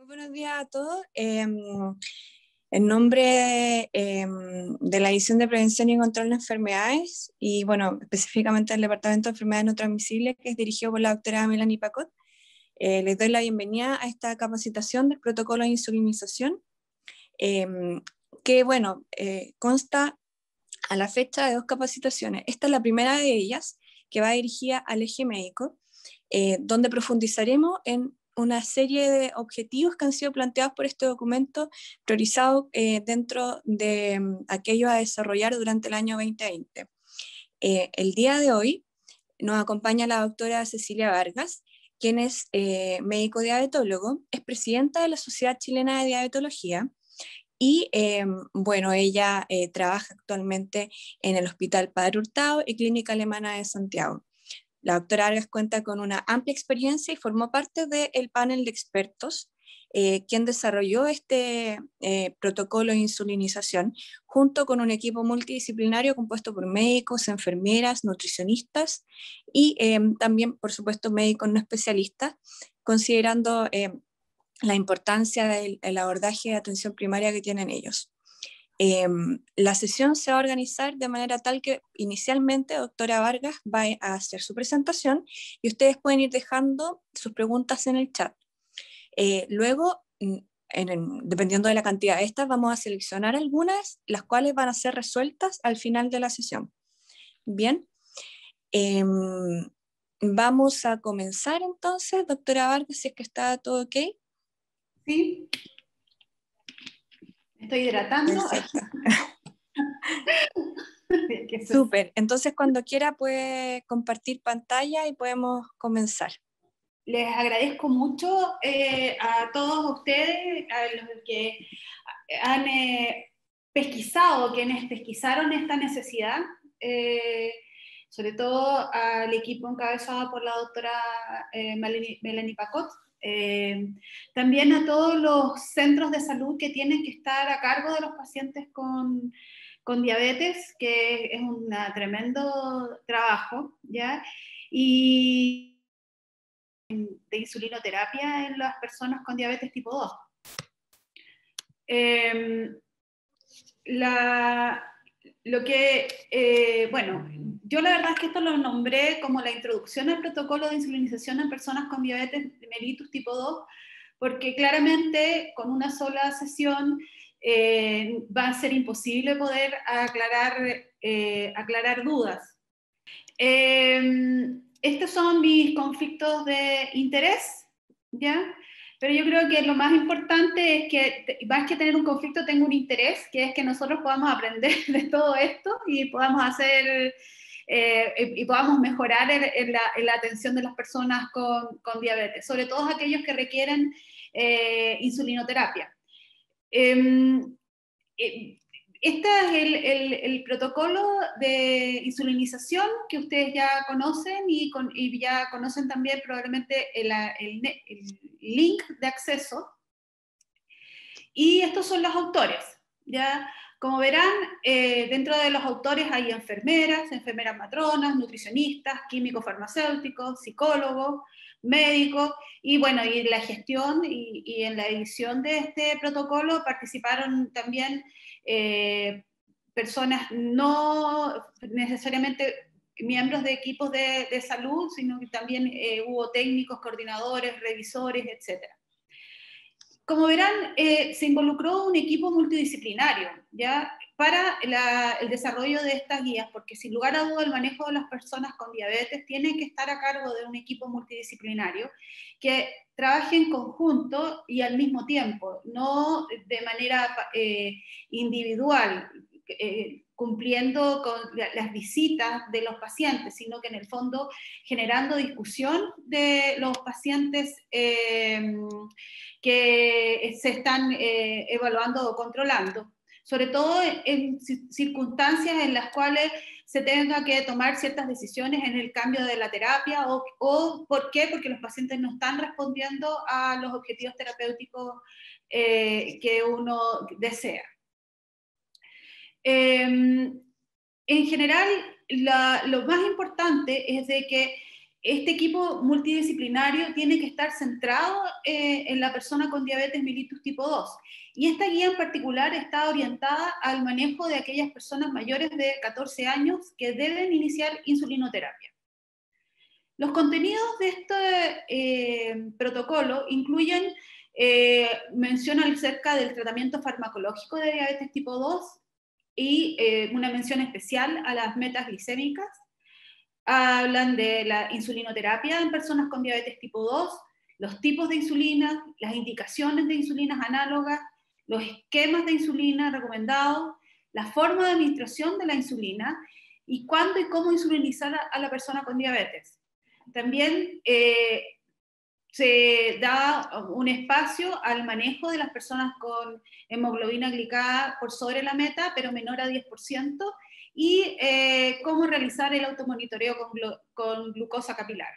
buenos días a todos. En nombre de la División de Prevención y Control de Enfermedades, y bueno, específicamente del Departamento de Enfermedades No Transmisibles, que es dirigido por la doctora Melanie Pacot, les doy la bienvenida a esta capacitación del protocolo de insulinización, que bueno, consta a la fecha de 2 capacitaciones. Esta es la primera de ellas, que va dirigida al eje médico, donde profundizaremos en una serie de objetivos que han sido planteados por este documento, priorizado dentro de aquello a desarrollar durante el año 2020. El día de hoy nos acompaña la doctora Cecilia Vargas, quien es médico diabetólogo, es presidenta de la Sociedad Chilena de Diabetología, y bueno, ella trabaja actualmente en el Hospital Padre Hurtado y Clínica Alemana de Santiago. La doctora Vargas cuenta con una amplia experiencia y formó parte del panel de expertos quien desarrolló este protocolo de insulinización junto con un equipo multidisciplinario compuesto por médicos, enfermeras, nutricionistas y también, por supuesto, médicos no especialistas, considerando la importancia del abordaje de atención primaria que tienen ellos. La sesión se va a organizar de manera tal que inicialmente doctora Vargas va a hacer su presentación y ustedes pueden ir dejando sus preguntas en el chat. Luego, dependiendo de la cantidad de estas, vamos a seleccionar algunas, las cuales van a ser resueltas al final de la sesión. Bien, vamos a comenzar entonces, doctora Vargas, si es que está todo ok. Sí, estoy hidratando. Súper, entonces cuando quiera puede compartir pantalla y podemos comenzar. Les agradezco mucho a todos ustedes, a los que han pesquisado, quienes pesquisaron esta necesidad, sobre todo al equipo encabezado por la doctora Melanie Pacot, también a todos los centros de salud que tienen que estar a cargo de los pacientes con diabetes, que es un tremendo trabajo, ¿ya? Y de insulinoterapia en las personas con diabetes tipo 2. Bueno, yo la verdad es que esto lo nombré como la introducción al protocolo de insulinización en personas con diabetes mellitus tipo 2, porque claramente con una sola sesión va a ser imposible poder aclarar dudas. Estos son mis conflictos de interés, ¿ya? Pero yo creo que lo más importante es que, más que tener un conflicto, tengo un interés, que es que nosotros podamos aprender de todo esto y podamos hacer, y podamos mejorar en la atención de las personas con diabetes, sobre todo aquellos que requieren insulinoterapia. Este es el protocolo de insulinización que ustedes ya conocen y ya conocen también probablemente el link de acceso. Y estos son los autores, ¿ya? Como verán, dentro de los autores hay enfermeras matronas, nutricionistas, químicos farmacéuticos, psicólogos, médicos, y bueno, y en la gestión y en la edición de este protocolo participaron también personas no necesariamente miembros de equipos de salud, sino que también hubo técnicos, coordinadores, revisores, etc. Como verán, se involucró un equipo multidisciplinario, ¿ya? Para el desarrollo de estas guías, porque sin lugar a duda el manejo de las personas con diabetes tiene que estar a cargo de un equipo multidisciplinario que trabaje en conjunto y al mismo tiempo, no de manera individual, cumpliendo con las visitas de los pacientes, sino que en el fondo generando discusión de los pacientes que se están evaluando o controlando, sobre todo en circunstancias en las cuales se tenga que tomar ciertas decisiones en el cambio de la terapia o ¿por qué? Porque los pacientes no están respondiendo a los objetivos terapéuticos que uno desea. En general, lo más importante es de que este equipo multidisciplinario tiene que estar centrado en la persona con diabetes mellitus tipo 2. Y esta guía en particular está orientada al manejo de aquellas personas mayores de 14 años que deben iniciar insulinoterapia. Los contenidos de este protocolo incluyen mención acerca del tratamiento farmacológico de diabetes tipo 2 y una mención especial a las metas glicémicas. Hablan de la insulinoterapia en personas con diabetes tipo 2, los tipos de insulina, las indicaciones de insulinas análogas, los esquemas de insulina recomendados, la forma de administración de la insulina y cuándo y cómo insulinizar a la persona con diabetes. También se da un espacio al manejo de las personas con hemoglobina glicada por sobre la meta, pero menor a 10%, y cómo realizar el automonitoreo con glucosa capilar.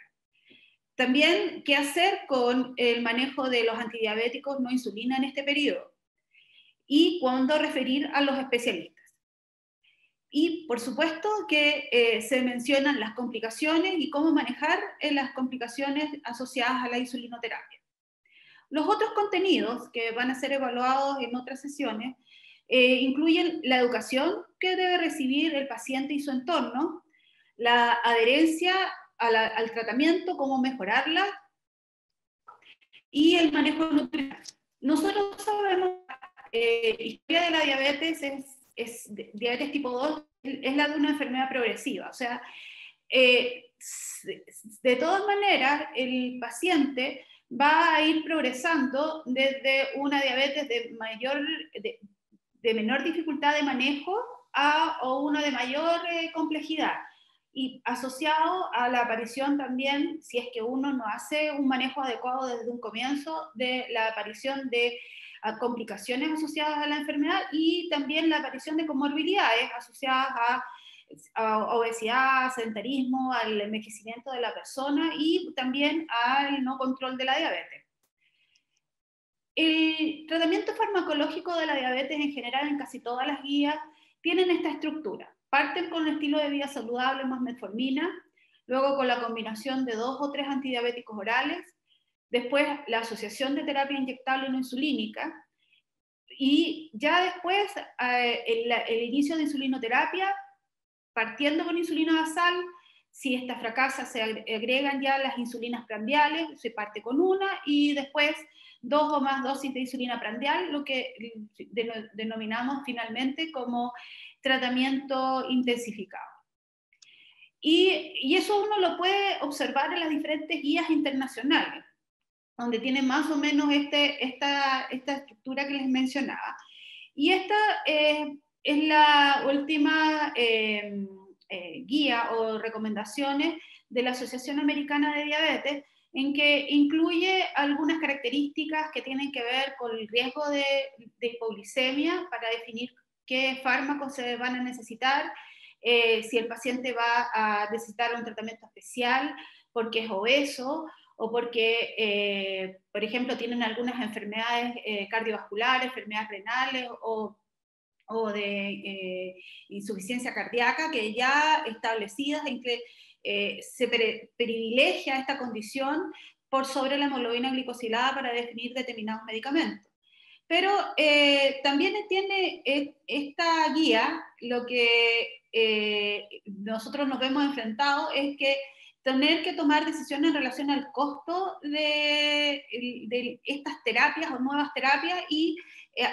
También, qué hacer con el manejo de los antidiabéticos no insulina en este periodo, y cuándo referir a los especialistas. Y, por supuesto, que se mencionan las complicaciones y cómo manejar las complicaciones asociadas a la insulinoterapia. Los otros contenidos que van a ser evaluados en otras sesiones incluyen la educación que debe recibir el paciente y su entorno, la adherencia al tratamiento, cómo mejorarla, y el manejo nutricional. Nosotros sabemos que la historia de la diabetes diabetes tipo 2 es la de una enfermedad progresiva, o sea, de todas maneras el paciente va a ir progresando desde una diabetes de menor dificultad de manejo o una de mayor complejidad, y asociado a la aparición también, si es que uno no hace un manejo adecuado desde un comienzo, de la aparición de complicaciones asociadas a la enfermedad y también la aparición de comorbilidades asociadas a obesidad, sedentarismo, al envejecimiento de la persona y también al no control de la diabetes. El tratamiento farmacológico de la diabetes en general en casi todas las guías tienen esta estructura. Parten con un estilo de vida saludable más metformina, luego con la combinación de 2 o 3 antidiabéticos orales, después la asociación de terapia inyectable no insulínica, y ya después el inicio de insulinoterapia, partiendo con insulina basal. Si esta fracasa, se agregan ya las insulinas prandiales, se parte con una, y después 2 o más dosis de insulina prandial, lo que denominamos finalmente como tratamiento intensificado. Y eso uno lo puede observar en las diferentes guías internacionales, donde tienen más o menos esta estructura que les mencionaba. Y esta es la última guía o recomendaciones de la Asociación Americana de Diabetes, en que incluye algunas características que tienen que ver con el riesgo de hipoglicemia para definir qué fármacos se van a necesitar, si el paciente va a necesitar un tratamiento especial porque es obeso o porque, por ejemplo, tienen algunas enfermedades cardiovasculares, enfermedades renales o de insuficiencia cardíaca, que ya establecidas en que se privilegia esta condición por sobre la hemoglobina glicosilada para definir determinados medicamentos. Pero también tiene esta guía, lo que nosotros nos vemos enfrentados es que tener que tomar decisiones en relación al costo de estas terapias o nuevas terapias y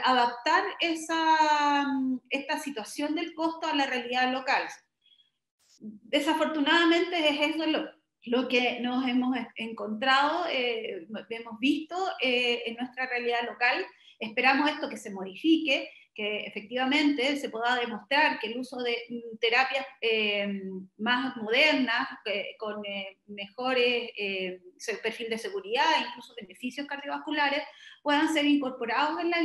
adaptar esta situación del costo a la realidad local. Desafortunadamente es eso lo que nos hemos encontrado, hemos visto en nuestra realidad local. Esperamos esto que se modifique, que efectivamente se pueda demostrar que el uso de terapias más modernas, con mejores perfil de seguridad, incluso beneficios cardiovasculares, puedan ser incorporados en la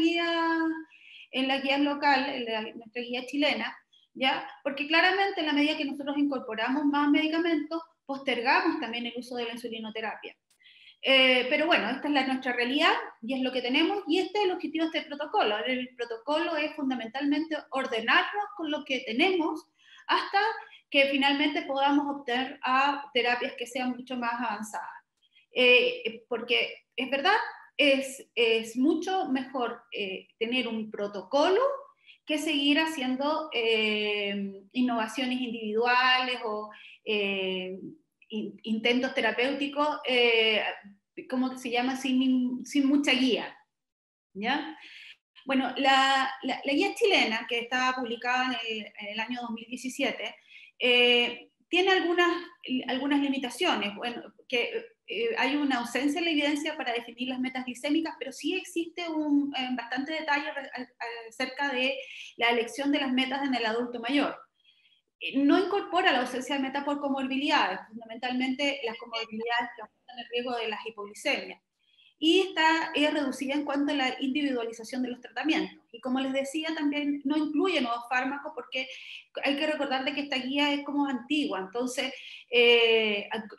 guía local, en nuestra guía chilena, ¿ya? Porque claramente en la medida que nosotros incorporamos más medicamentos, postergamos también el uso de la insulinoterapia. Pero bueno, esta es nuestra realidad y es lo que tenemos, y este es el objetivo de este protocolo. El protocolo es fundamentalmente ordenarnos con lo que tenemos hasta que finalmente podamos obtener a terapias que sean mucho más avanzadas. Porque es verdad, es mucho mejor tener un protocolo que seguir haciendo innovaciones individuales o intentos terapéuticos, ¿cómo se llama? Sin mucha guía, ¿ya? Bueno, la guía chilena, que está publicada en el año 2017, tiene algunas limitaciones. Bueno, que hay una ausencia de la evidencia para definir las metas glicémicas, pero sí existe bastante detalle acerca de la elección de las metas en el adulto mayor. No incorpora la ausencia de metas por comorbilidades, fundamentalmente las comorbilidades que aumentan el riesgo de las hipoglicemias. Y está reducida en cuanto a la individualización de los tratamientos. Y como les decía, también no incluye nuevos fármacos porque hay que recordar de que esta guía es como antigua, entonces,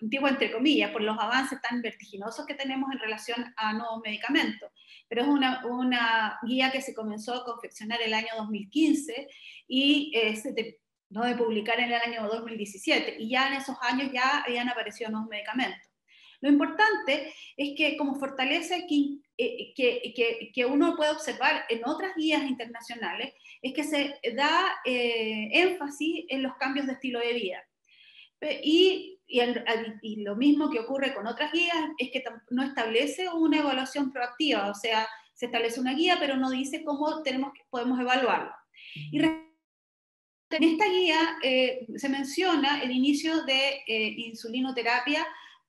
antigua entre comillas, por los avances tan vertiginosos que tenemos en relación a nuevos medicamentos. Pero es una guía que se comenzó a confeccionar el año 2015 y se terminó de publicar en el año 2017. Y ya en esos años ya habían aparecido nuevos medicamentos. Lo importante es que como fortaleza que uno puede observar en otras guías internacionales es que se da énfasis en los cambios de estilo de vida. Y lo mismo que ocurre con otras guías es que no establece una evaluación proactiva, o sea, se establece una guía pero no dice cómo podemos evaluarlo. Y en esta guía se menciona el inicio de insulinoterapia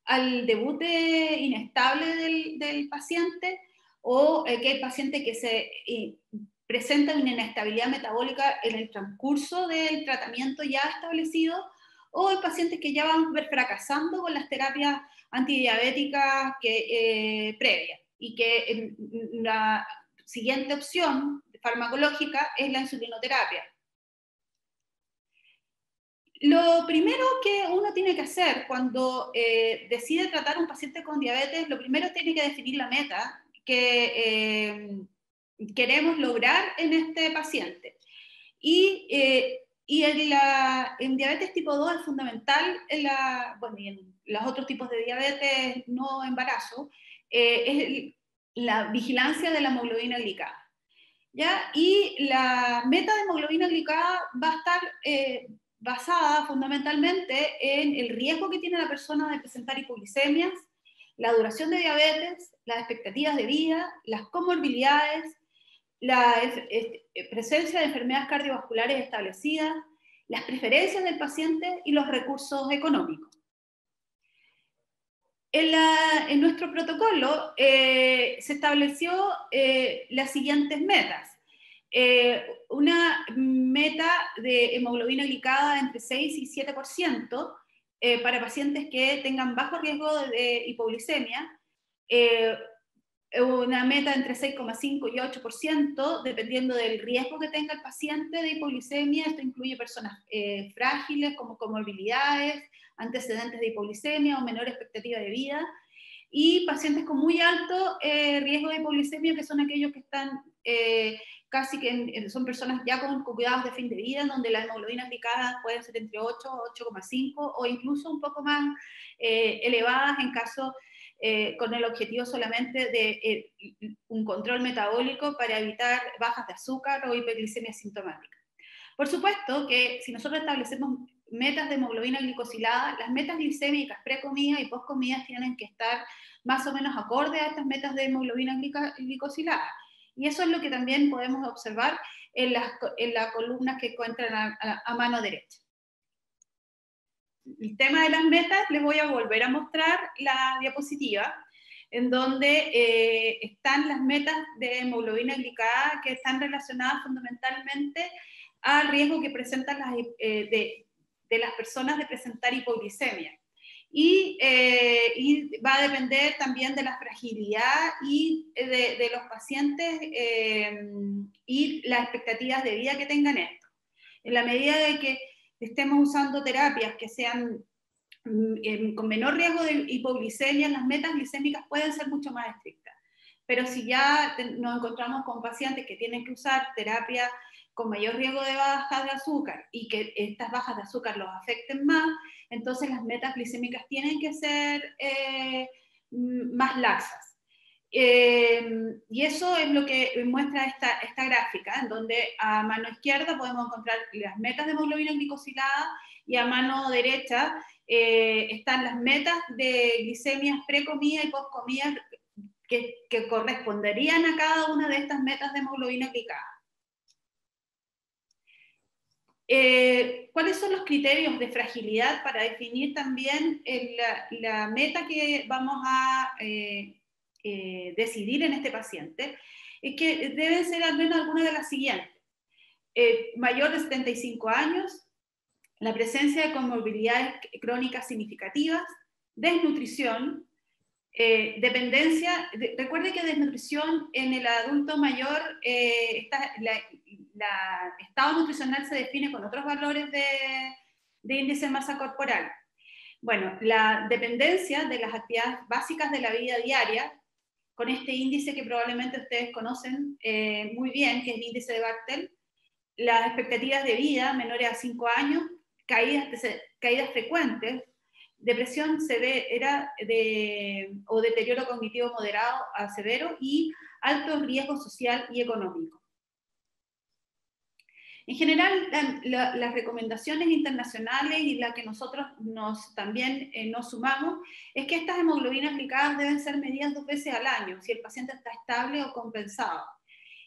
al debut inestable del paciente o que el paciente que se presenta una inestabilidad metabólica en el transcurso del tratamiento ya establecido o el paciente que ya van fracasando con las terapias antidiabéticas previas y que la siguiente opción farmacológica es la insulinoterapia. Lo primero que uno tiene que hacer cuando decide tratar a un paciente con diabetes, lo primero tiene que definir la meta que queremos lograr en este paciente. Y en diabetes tipo 2 es fundamental, y en los otros tipos de diabetes no embarazo, es la vigilancia de la hemoglobina glicada. ¿Ya? Y la meta de hemoglobina glicada va a estar basada fundamentalmente en el riesgo que tiene la persona de presentar hipoglicemias, la duración de diabetes, las expectativas de vida, las comorbilidades, la presencia de enfermedades cardiovasculares establecidas, las preferencias del paciente y los recursos económicos. En nuestro protocolo se estableció las siguientes metas. Una meta de hemoglobina glicada entre 6 y 7% para pacientes que tengan bajo riesgo de hipoglicemia, una meta entre 6,5 y 8%, dependiendo del riesgo que tenga el paciente de hipoglicemia. Esto incluye personas frágiles, como comorbilidades, antecedentes de hipoglicemia o menor expectativa de vida, y pacientes con muy alto riesgo de hipoglicemia, que son aquellos que están casi que son personas ya con cuidados de fin de vida, donde las hemoglobinas glicadas pueden ser entre 8 o 8,5 o incluso un poco más elevadas en caso con el objetivo solamente de un control metabólico para evitar bajas de azúcar o hiperglicemia sintomática. Por supuesto que si nosotros establecemos metas de hemoglobina glicosilada, las metas glicémicas pre-comida y post-comida tienen que estar más o menos acorde a estas metas de hemoglobina glicosilada. Y eso es lo que también podemos observar en las columnas que encuentran a mano derecha. El tema de las metas, les voy a volver a mostrar la diapositiva, en donde están las metas de hemoglobina glicada que están relacionadas fundamentalmente al riesgo que presentan de las personas de presentar hipoglicemia. Y va a depender también de la fragilidad y de los pacientes y las expectativas de vida que tengan esto. En la medida de que estemos usando terapias que sean con menor riesgo de hipoglicemia, las metas glicémicas pueden ser mucho más estrictas. pero si ya nos encontramos con pacientes que tienen que usar terapia con mayor riesgo de bajas de azúcar y que estas bajas de azúcar los afecten más, entonces las metas glicémicas tienen que ser más laxas. Y eso es lo que muestra esta gráfica, en donde a mano izquierda podemos encontrar las metas de hemoglobina glicosilada y a mano derecha están las metas de glicemias pre-comida y post-comida que corresponderían a cada una de estas metas de hemoglobina glicada. ¿Cuáles son los criterios de fragilidad para definir también la meta que vamos a decidir en este paciente? Es que deben ser al menos algunas de las siguientes. Mayor de 75 años, la presencia de comorbilidades crónicas significativas, desnutrición, dependencia. Recuerde que desnutrición en el adulto mayor, estado nutricional se define con otros valores de índice de masa corporal. Bueno, la dependencia de las actividades básicas de la vida diaria, con este índice que probablemente ustedes conocen muy bien, que es el índice de Bartel, las expectativas de vida menores a 5 años, caídas frecuentes, depresión severa o deterioro cognitivo moderado a severo y alto riesgo social y económico. En general, las recomendaciones internacionales y las que nosotros también nos sumamos es que estas hemoglobinas glicadas deben ser medidas 2 veces al año, si el paciente está estable o compensado.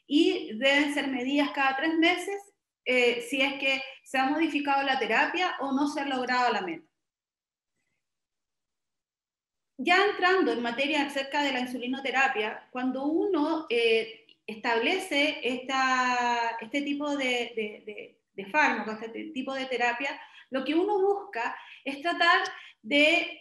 Y deben ser medidas cada 3 meses si es que se ha modificado la terapia o no se ha logrado la meta. Ya entrando en materia acerca de la insulinoterapia, cuando uno establece este tipo de fármacos, este tipo de terapia, lo que uno busca es tratar de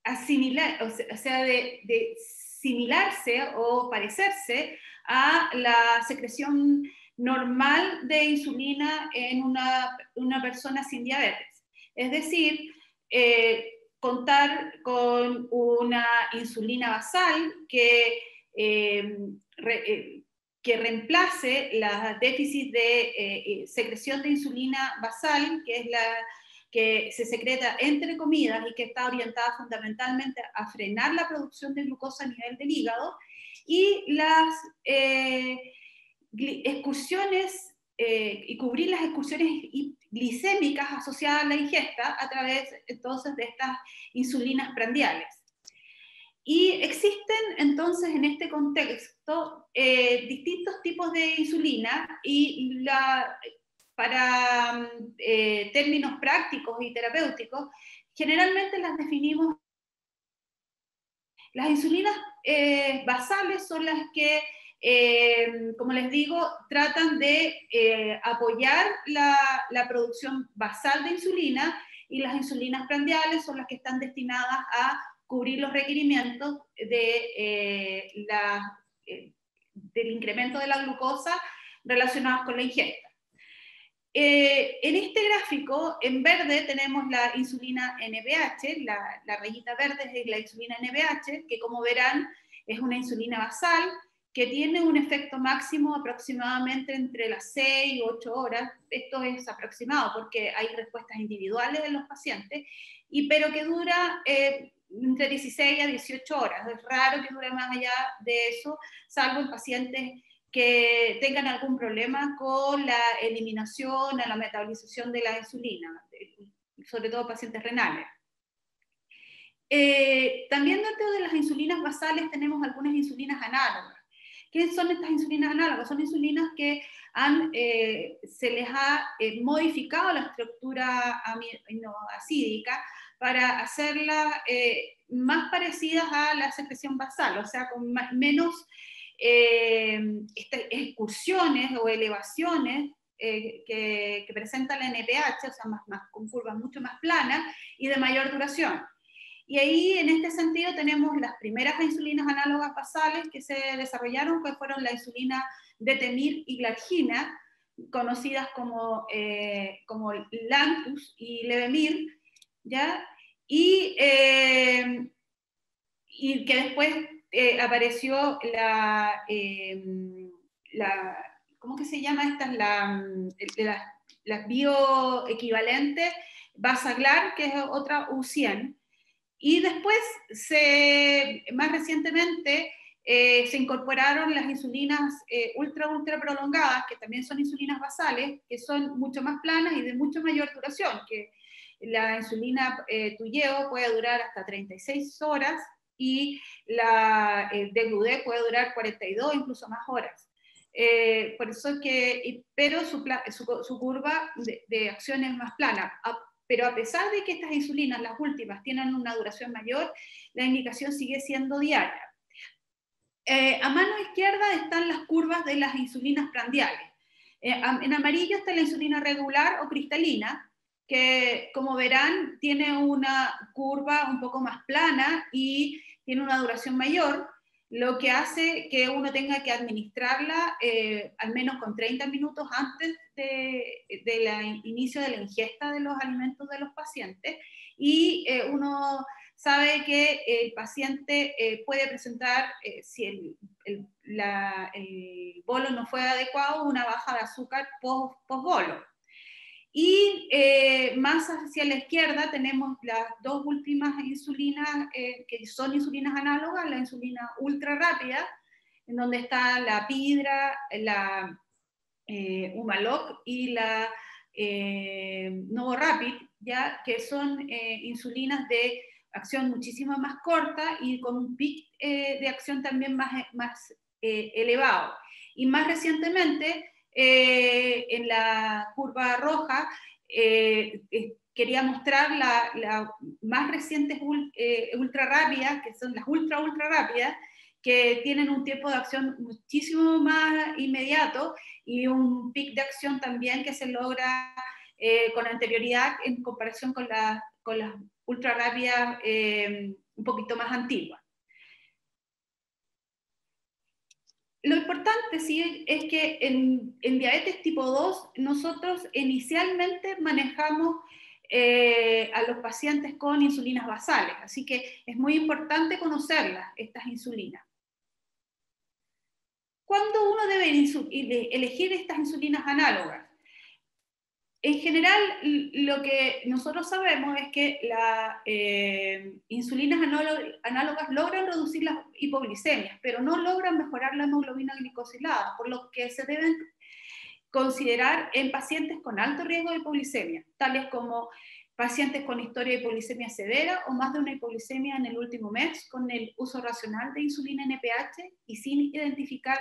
asimilar, o sea, de similarse o parecerse a la secreción normal de insulina en una persona sin diabetes. Es decir, contar con una insulina basal que reemplace los déficits de secreción de insulina basal, que es la que se secreta entre comidas y que está orientada fundamentalmente a frenar la producción de glucosa a nivel del hígado, y las excursiones y cubrir las excursiones glicémicas asociadas a la ingesta a través entonces de estas insulinas prandiales. Y existen entonces en este contexto distintos tipos de insulina y para términos prácticos y terapéuticos generalmente las definimos. Las insulinas basales son las que como les digo, tratan de apoyar la producción basal de insulina, y las insulinas prandiales son las que están destinadas a cubrir los requerimientos del incremento de la glucosa relacionados con la ingesta. En este gráfico, en verde tenemos la insulina NPH, la rayita verde es la insulina NPH, que como verán es una insulina basal, que tiene un efecto máximo aproximadamente entre las 6 y 8 horas. Esto es aproximado porque hay respuestas individuales en los pacientes, pero que dura entre 16 a 18 horas. Es raro que dure más allá de eso, salvo en pacientes que tengan algún problema con la eliminación o la metabolización de la insulina, sobre todo pacientes renales. También dentro de las insulinas basales tenemos algunas insulinas análogas. ¿Qué son estas insulinas análogas? Son insulinas que se les ha modificado la estructura aminoacídica para hacerlas más parecidas a la secreción basal, o sea, con menos excursiones o elevaciones que presenta la NPH, o sea, con curvas mucho más planas y de mayor duración. Y ahí, en este sentido, tenemos las primeras insulinas análogas basales que se desarrollaron, que fueron la insulina Detemir y Glargina, conocidas como Lantus y Levemir, ¿ya? Y que después apareció ¿cómo que se llama estas? Las bioequivalentes, Basaglar, que es otra U100. Y después, más recientemente, se incorporaron las insulinas ultra prolongadas, que también son insulinas basales, que son mucho más planas y de mucho mayor duración, que la insulina Toujeo puede durar hasta 36 horas y la Degludec puede durar 42, incluso más horas. Por eso pero su curva de acción es más plana. Pero a pesar de que estas insulinas, las últimas, tienen una duración mayor, la indicación sigue siendo diaria. A mano izquierda están las curvas de las insulinas prandiales. En amarillo está la insulina regular o cristalina, que como verán tiene una curva un poco más plana y tiene una duración mayor, lo que hace que uno tenga que administrarla al menos con 30 minutos antes del inicio de la ingesta de los alimentos de los pacientes, y uno sabe que el paciente puede presentar, si el bolo no fue adecuado, una baja de azúcar post-bolo. Y más hacia la izquierda tenemos las dos últimas insulinas, que son insulinas análogas, la insulina ultra rápida, en donde está la Pidra, la Humalog y la Novorapid, ¿ya? Que son insulinas de acción muchísimo más corta y con un pic de acción también más elevado. Y más recientemente, en la curva roja, quería mostrar las más recientes ultra rápidas, que son las ultra rápidas, que tienen un tiempo de acción muchísimo más inmediato y un pic de acción también que se logra con anterioridad en comparación con las ultra rápidas un poquito más antiguas. Lo importante sí es que en diabetes tipo 2 nosotros inicialmente manejamos a los pacientes con insulinas basales, así que es muy importante conocerlas, estas insulinas. ¿Cuándo uno debe elegir estas insulinas análogas? En general, lo que nosotros sabemos es que las insulinas análogas logran reducir las hipoglicemias, pero no logran mejorar la hemoglobina glicosilada, por lo que se deben considerar en pacientes con alto riesgo de hipoglicemia, tales como pacientes con historia de hipoglicemia severa o más de una hipoglicemia en el último mes, con el uso racional de insulina NPH y sin identificar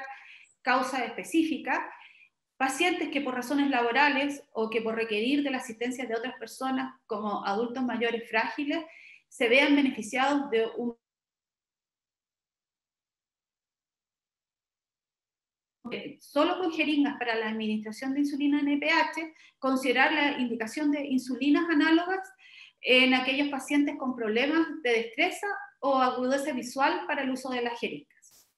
causa específica, pacientes que por razones laborales o que por requerir de la asistencia de otras personas, como adultos mayores frágiles, se vean beneficiados de un solo con jeringas para la administración de insulina NPH, considerar la indicación de insulinas análogas en aquellos pacientes con problemas de destreza o agudeza visual para el uso de las jeringas.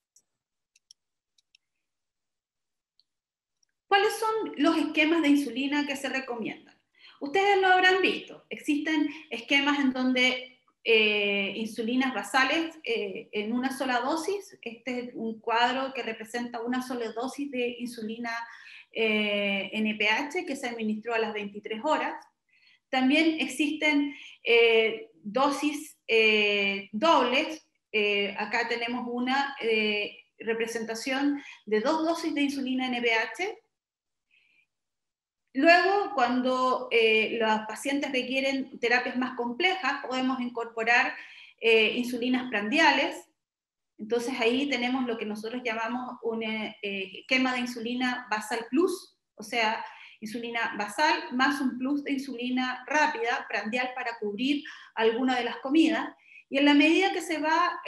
¿Cuáles son los esquemas de insulina que se recomiendan? Ustedes lo habrán visto. Existen esquemas en donde insulinas basales en una sola dosis. Este es un cuadro que representa una sola dosis de insulina NPH que se administró a las 23 horas. También existen dosis dobles. Acá tenemos una representación de 2 dosis de insulina NPH. Luego, cuando los pacientes requieren terapias más complejas, podemos incorporar insulinas prandiales. Entonces ahí tenemos lo que nosotros llamamos un esquema de insulina basal plus, o sea, insulina basal más un plus de insulina rápida, prandial, para cubrir alguna de las comidas. Y en la medida que se va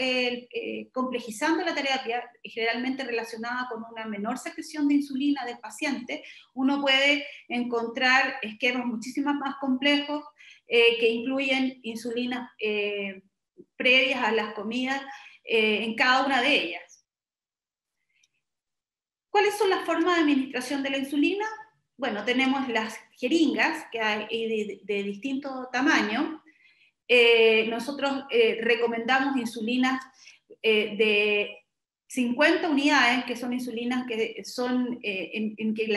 complejizando la terapia, generalmente relacionada con una menor secreción de insulina del paciente, uno puede encontrar esquemas muchísimo más complejos que incluyen insulinas previas a las comidas en cada una de ellas. ¿Cuáles son las formas de administración de la insulina? Bueno, tenemos las jeringas, que hay de distinto tamaño. Nosotros recomendamos insulinas de 50 unidades, que son insulinas que son en que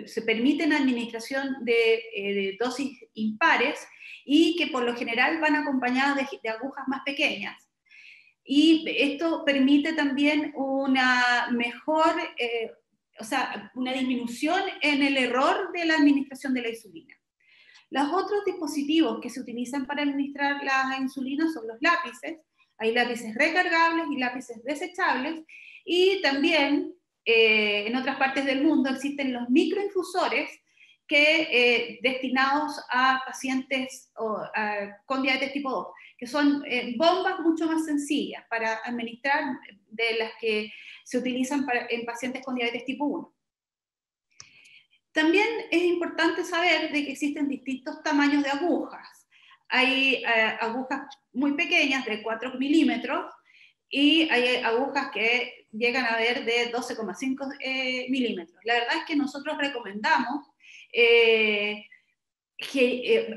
se permiten administración de dosis impares y que por lo general van acompañadas de agujas más pequeñas. Y esto permite también una mejor, o sea, una disminución en el error de la administración de la insulina. Los otros dispositivos que se utilizan para administrar la insulina son los lápices. Hay lápices recargables y lápices desechables, y también en otras partes del mundo existen los microinfusores que, destinados a pacientes con diabetes tipo 2, que son bombas mucho más sencillas para administrar de las que se utilizan en pacientes con diabetes tipo 1. También es importante saber de que existen distintos tamaños de agujas. Hay agujas muy pequeñas de 4 milímetros y hay agujas que llegan a ver de 12,5 milímetros. La verdad es que nosotros recomendamos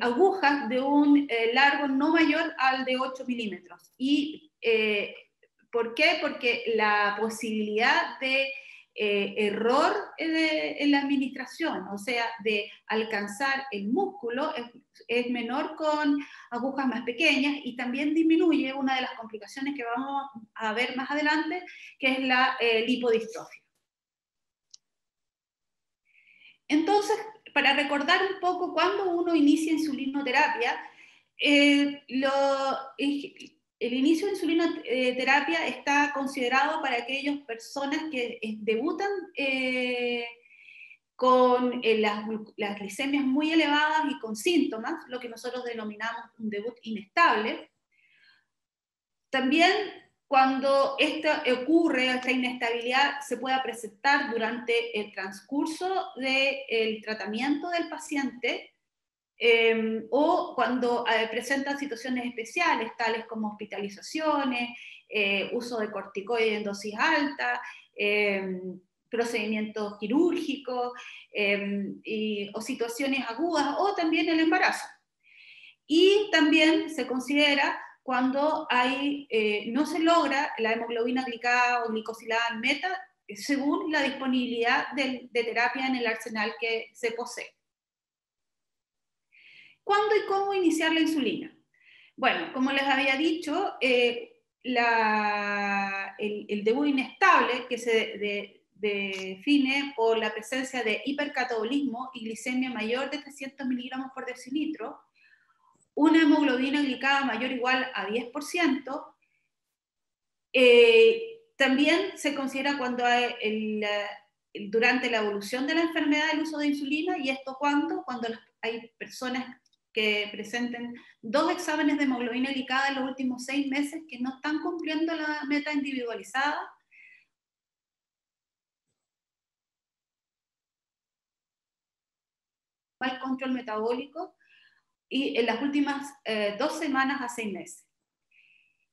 agujas de un largo no mayor al de 8 milímetros. ¿Y por qué? Porque la posibilidad de error en la administración, o sea, de alcanzar el músculo, es menor con agujas más pequeñas, y también disminuye una de las complicaciones que vamos a ver más adelante, que es la lipodistrofia. Entonces, para recordar un poco cuando uno inicia insulinoterapia, el inicio de insulinoterapia está considerado para aquellas personas que debutan con las glicemias muy elevadas y con síntomas, lo que nosotros denominamos un debut inestable. También cuando esta inestabilidad se pueda presentar durante el transcurso del tratamiento del paciente, o cuando presentan situaciones especiales, tales como hospitalizaciones, uso de corticoides en dosis alta, procedimientos quirúrgicos, o situaciones agudas, o también el embarazo. Y también se considera cuando no se logra la hemoglobina glicada o glicosilada meta, según la disponibilidad de terapia en el arsenal que se posee. ¿Cuándo y cómo iniciar la insulina? Bueno, como les había dicho, el debut inestable, que se define por la presencia de hipercatabolismo y glicemia mayor de 300 miligramos por decilitro, una hemoglobina glicada mayor o igual a 10%, también se considera cuando durante la evolución de la enfermedad el uso de insulina, y esto cuando hay personas que presenten 2 exámenes de hemoglobina glicada en los últimos 6 meses que no están cumpliendo la meta individualizada, mal control metabólico, y en las últimas 2 semanas a 6 meses.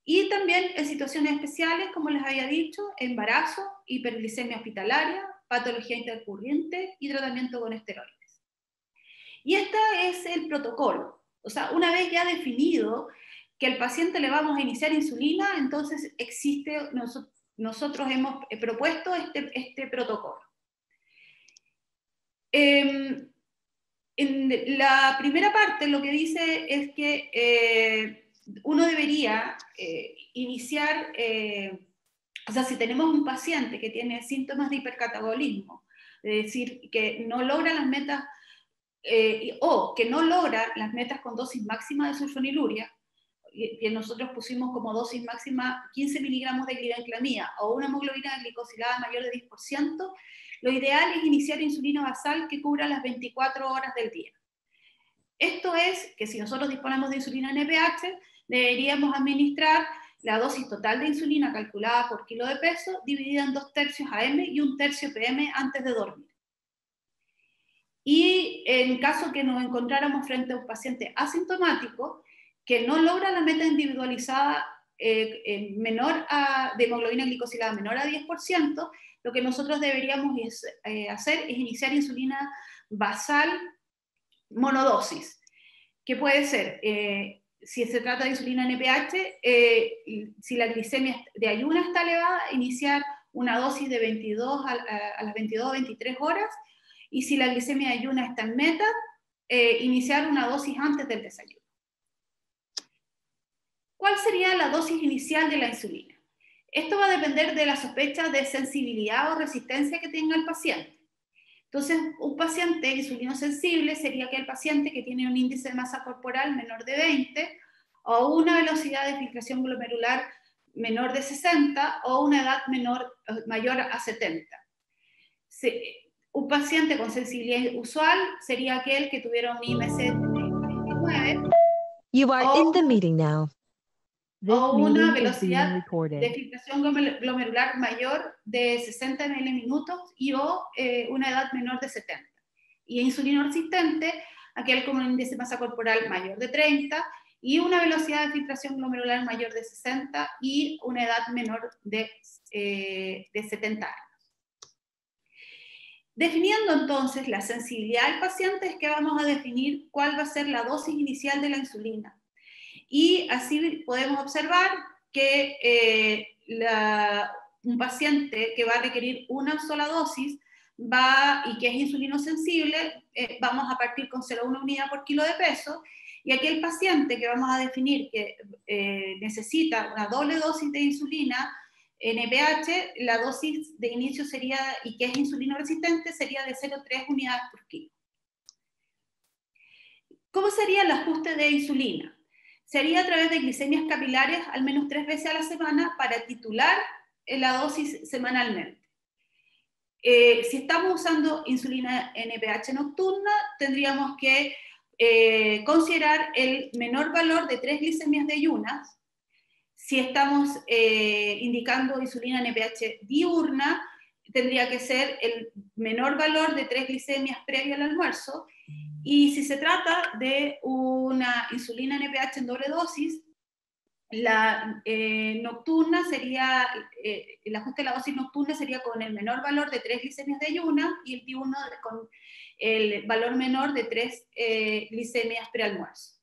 Y también en situaciones especiales, como les había dicho, embarazo, hiperglicemia hospitalaria, patología intercurrente y tratamiento con esteroides. Y este es el protocolo. O sea, una vez ya definido que al paciente le vamos a iniciar insulina, entonces nosotros hemos propuesto este protocolo. En la primera parte lo que dice es que uno debería iniciar, o sea, si tenemos un paciente que tiene síntomas de hipercatabolismo, es decir, que no logra las metas, o que no logra las metas con dosis máxima de sulfoniluria, que nosotros pusimos como dosis máxima 15 miligramos de glibenclamida, o una hemoglobina glicosilada mayor de 10%, lo ideal es iniciar insulina basal que cubra las 24 horas del día. Esto es que si nosotros disponemos de insulina NPH, deberíamos administrar la dosis total de insulina calculada por kilo de peso, dividida en 2/3 AM y 1/3 PM antes de dormir. Y en caso que nos encontráramos frente a un paciente asintomático que no logra la meta individualizada de hemoglobina glicosilada menor a 10%, lo que nosotros deberíamos hacer es iniciar insulina basal monodosis, que puede ser si se trata de insulina NPH, si la glicemia de ayuna está elevada, iniciar una dosis de 22 a las 22 o 23 horas, y si la glicemia de ayuna está en meta, iniciar una dosis antes del desayuno. ¿Cuál sería la dosis inicial de la insulina? Esto va a depender de la sospecha de sensibilidad o resistencia que tenga el paciente. Entonces, un paciente insulinosensible sería aquel paciente que tiene un índice de masa corporal menor de 20 o una velocidad de filtración glomerular menor de 60 o una edad mayor a 70. Un paciente con sensibilidad usual sería aquel que tuviera un IMC de 29 You are in the meeting now. o una velocidad de filtración glomerular mayor de 60 ml/minutos y una edad menor de 70. Y insulino resistente, aquel con un índice de masa corporal mayor de 30 y una velocidad de filtración glomerular mayor de 60 y una edad menor de 70 años. Definiendo entonces la sensibilidad del paciente es que vamos a definir cuál va a ser la dosis inicial de la insulina. Y así podemos observar que un paciente que va a requerir una sola dosis y que es insulinosensible, vamos a partir con 0,1 unidad por kilo de peso, y aquel paciente que vamos a definir que necesita una doble dosis de insulina NPH, la dosis de inicio sería, y que es insulino resistente, sería de 0,3 unidades por kilo. ¿Cómo sería el ajuste de insulina? Se haría a través de glicemias capilares al menos 3 veces a la semana para titular la dosis semanalmente. Si estamos usando insulina NPH nocturna, tendríamos que considerar el menor valor de 3 glicemias de ayunas. Si estamos indicando insulina NPH diurna, tendría que ser el menor valor de 3 glicemias previo al almuerzo. Y si se trata de una insulina NPH en doble dosis, la nocturna sería, el ajuste de la dosis nocturna sería con el menor valor de 3 glicemias de ayuna y el diurno con el valor menor de 3 glicemias prealmuerzo.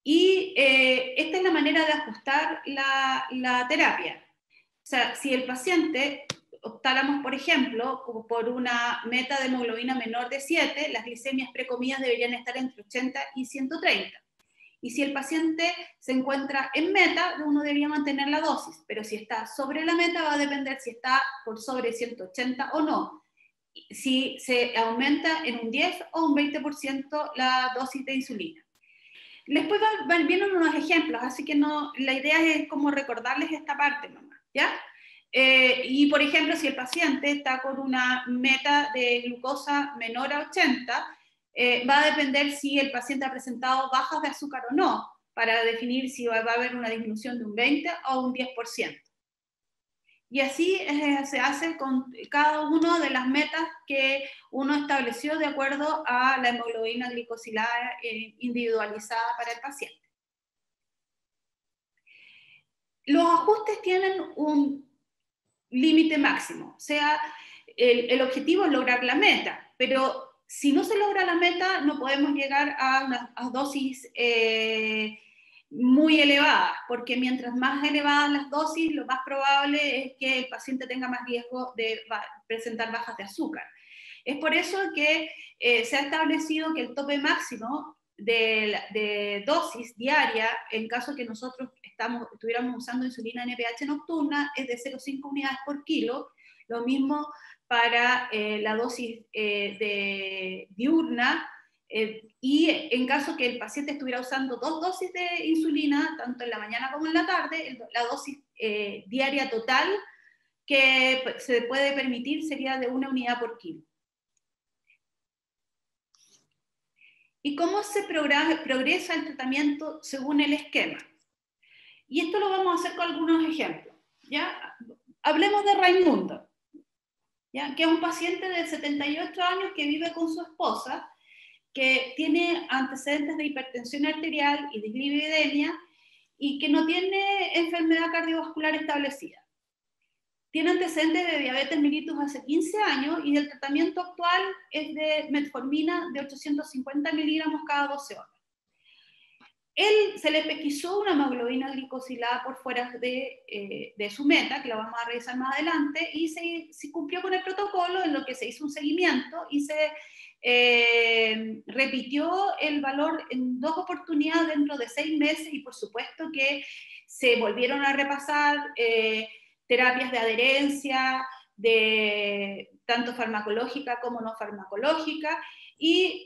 Y esta es la manera de ajustar la terapia. O sea, si el paciente optáramos, por ejemplo, como por una meta de hemoglobina menor de 7, las glicemias precomidas deberían estar entre 80 y 130. Y si el paciente se encuentra en meta, uno debería mantener la dosis, pero si está sobre la meta va a depender si está por sobre 180 o no. Si se aumenta en un 10 o un 20% la dosis de insulina. Después vienen unos ejemplos, así que la idea es como recordarles esta parte nomás, ¿ya? Y por ejemplo, si el paciente está con una meta de glucosa menor a 80, va a depender si el paciente ha presentado bajas de azúcar o no, para definir si va a haber una disminución de un 20 o un 10%. Y así se hace con cada una de las metas que uno estableció de acuerdo a la hemoglobina glicosilada individualizada para el paciente. Los ajustes tienen un límite máximo, o sea, el objetivo es lograr la meta, pero si no se logra la meta no podemos llegar a unas dosis muy elevadas, porque mientras más elevadas las dosis, lo más probable es que el paciente tenga más riesgo de presentar bajas de azúcar. Es por eso que se ha establecido que el tope máximo de dosis diaria, en caso que nosotros estuviéramos usando insulina NPH nocturna, es de 0,5 unidades por kilo. Lo mismo para la dosis diurna, y en caso que el paciente estuviera usando 2 dosis de insulina, tanto en la mañana como en la tarde, la dosis diaria total que se puede permitir sería de 1 unidad por kilo. ¿Y cómo se progresa el tratamiento según el esquema? Y esto lo vamos a hacer con algunos ejemplos, ¿ya? Hablemos de Raimundo, ¿ya? Que es un paciente de 78 años que vive con su esposa, que tiene antecedentes de hipertensión arterial y dislipidemia y que no tiene enfermedad cardiovascular establecida. Tiene antecedentes de diabetes mellitus hace 15 años y el tratamiento actual es de metformina de 850 miligramos cada 12 horas. él se le pesquisó una hemoglobina glicosilada por fuera de su meta, que la vamos a revisar más adelante, y se cumplió con el protocolo, en lo que se hizo un seguimiento y se repitió el valor en 2 oportunidades dentro de 6 meses, y por supuesto que se volvieron a repasar terapias de adherencia, tanto farmacológica como no farmacológica, y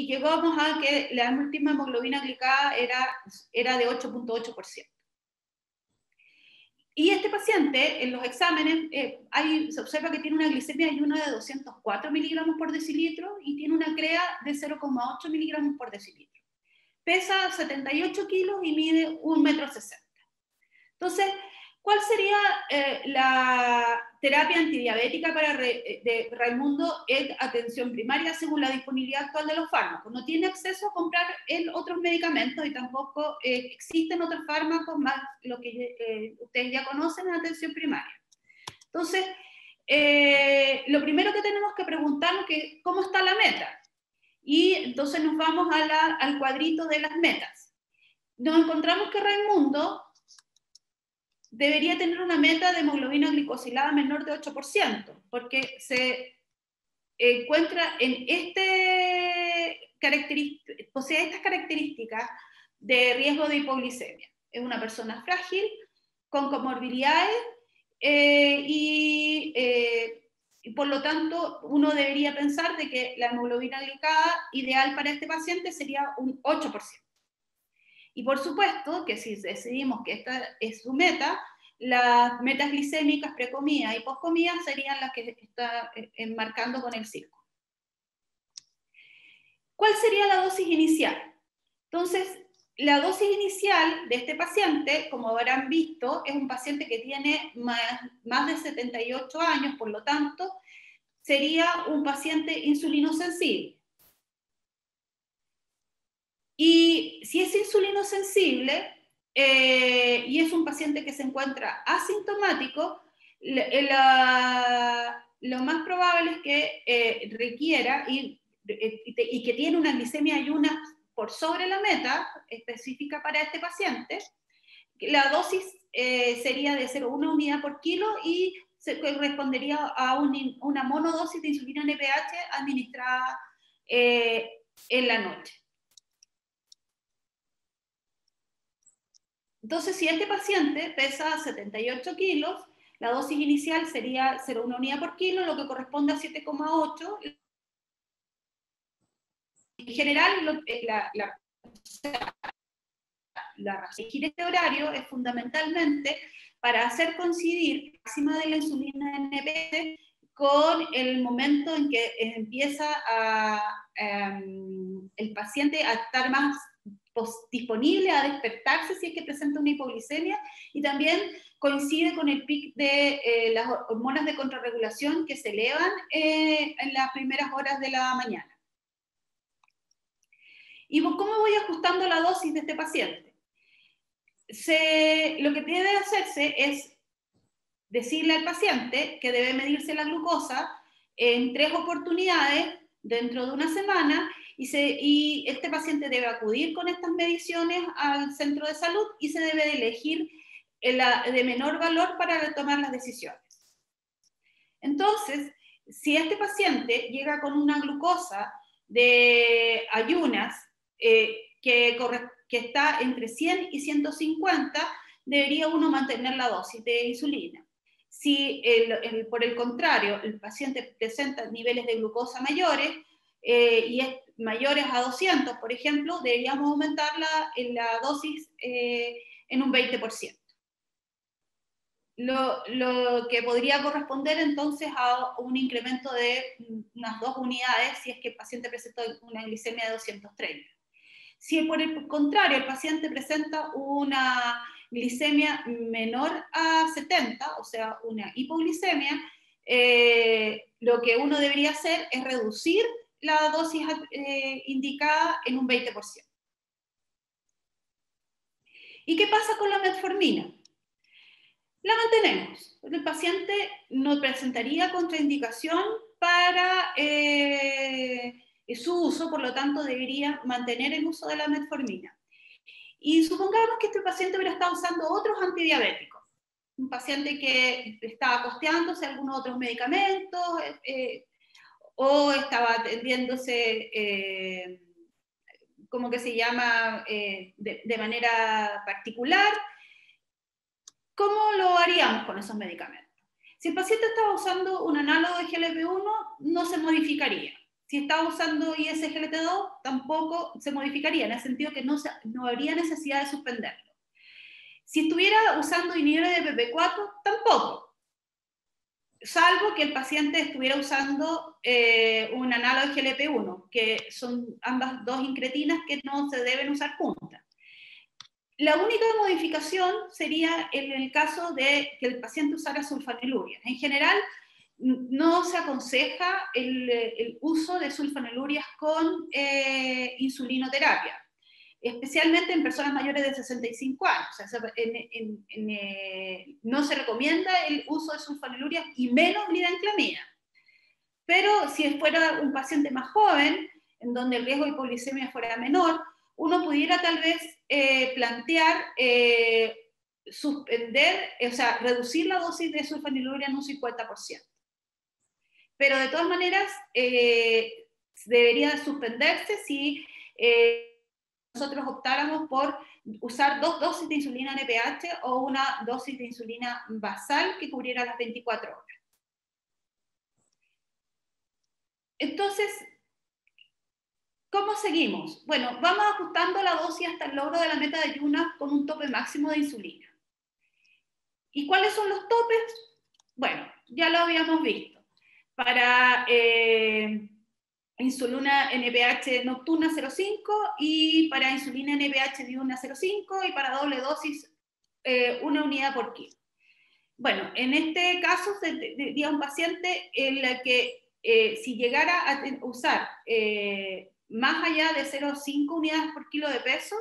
llegamos a que la última hemoglobina glicada era de 8.8%. Y este paciente, en los exámenes, se observa que tiene una glicemia ayuna de 204 miligramos por decilitro y tiene una CREA de 0,8 miligramos por decilitro. Pesa 78 kilos y mide 1,60 metros. Entonces, ¿cuál sería la terapia antidiabética de Raimundo en atención primaria según la disponibilidad actual de los fármacos? No tiene acceso a comprar otros medicamentos y tampoco existen otros fármacos más lo que ustedes ya conocen en atención primaria. Entonces, lo primero que tenemos que preguntarnos es ¿cómo está la meta? Y entonces nos vamos al cuadrito de las metas. Nos encontramos que Raimundo debería tener una meta de hemoglobina glicosilada menor de 8%, porque se encuentra en posee estas características de riesgo de hipoglicemia. Es una persona frágil, con comorbilidades, y por lo tanto uno debería pensar de que la hemoglobina glicada ideal para este paciente sería un 8%. Y por supuesto que si decidimos que esta es su meta, las metas glicémicas precomida y poscomida serían las que está enmarcando con el círculo. ¿Cuál sería la dosis inicial? Entonces, la dosis inicial de este paciente, como habrán visto, es un paciente que tiene más de 78 años, por lo tanto, sería un paciente insulinosensible. Y si es insulinosensible y es un paciente que se encuentra asintomático, lo más probable es que requiera y que tiene una glicemia ayuna por sobre la meta específica para este paciente. La dosis sería de 0,1 unidad por kilo y se correspondería a una monodosis de insulina NPH administrada en la noche. Entonces, si este paciente pesa 78 kilos, la dosis inicial sería 0,1 unidad por kilo, lo que corresponde a 7,8. En general, la razón de elegir este horario es fundamentalmente para hacer coincidir la máxima de la insulina NPH con el momento en que empieza el paciente a estar más disponible a despertarse si es que presenta una hipoglicemia, y también coincide con el pic de las hormonas de contrarregulación que se elevan en las primeras horas de la mañana. ¿Y cómo voy ajustando la dosis de este paciente? Lo que debe hacerse es decirle al paciente que debe medirse la glucosa en 3 oportunidades dentro de una semana, y este paciente debe acudir con estas mediciones al centro de salud y se debe elegir de menor valor para tomar las decisiones. Entonces, si este paciente llega con una glucosa de ayunas que está entre 100 y 150, debería uno mantener la dosis de insulina. Si por el contrario el paciente presenta niveles de glucosa mayores y es mayores a 200, por ejemplo, deberíamos aumentar la dosis en un 20%. Lo que podría corresponder entonces a un incremento de unas 2 unidades si es que el paciente presenta una glicemia de 230. Si por el contrario el paciente presenta una glicemia menor a 70, o sea, una hipoglicemia, lo que uno debería hacer es reducir la dosis indicada en un 20%. ¿Y qué pasa con la metformina? La mantenemos. El paciente no presentaría contraindicación para su uso, por lo tanto debería mantener el uso de la metformina. Y supongamos que este paciente hubiera estado usando otros antidiabéticos, un paciente que estaba costeándose algunos otros medicamentos, o estaba atendiéndose, como que se llama, de manera particular. ¿Cómo lo haríamos con esos medicamentos? Si el paciente estaba usando un análogo de GLP-1, no se modificaría. Si estaba usando ISGLT2, tampoco se modificaría, en el sentido que no habría necesidad de suspenderlo. Si estuviera usando inhibidores de PP4, tampoco, salvo que el paciente estuviera usando un análogo de GLP-1, que son ambas dos incretinas que no se deben usar juntas. La única modificación sería en el caso de que el paciente usara sulfonilurias. En general, no se aconseja el uso de sulfonilurias con insulinoterapia, especialmente en personas mayores de 65 años. O sea, no se recomienda el uso de sulfonilurias y menos glibenclamida. Pero si fuera un paciente más joven, en donde el riesgo de hipoglicemia fuera menor, uno pudiera tal vez plantear suspender, o sea, reducir la dosis de sulfonilurea en un 50%. Pero de todas maneras, debería suspenderse si nosotros optáramos por usar 2 dosis de insulina NPH o una dosis de insulina basal que cubriera las 24 horas. Entonces, ¿cómo seguimos? Bueno, vamos ajustando la dosis hasta el logro de la meta de ayunas con un tope máximo de insulina. ¿Y cuáles son los topes? Bueno, ya lo habíamos visto. Para insulina NPH nocturna 0,5 y para insulina NPH diurna 0,5 y para doble dosis 1 unidad por kilo. Bueno, en este caso sería un paciente en el que si llegara a usar más allá de 0,5 unidades por kilo de peso,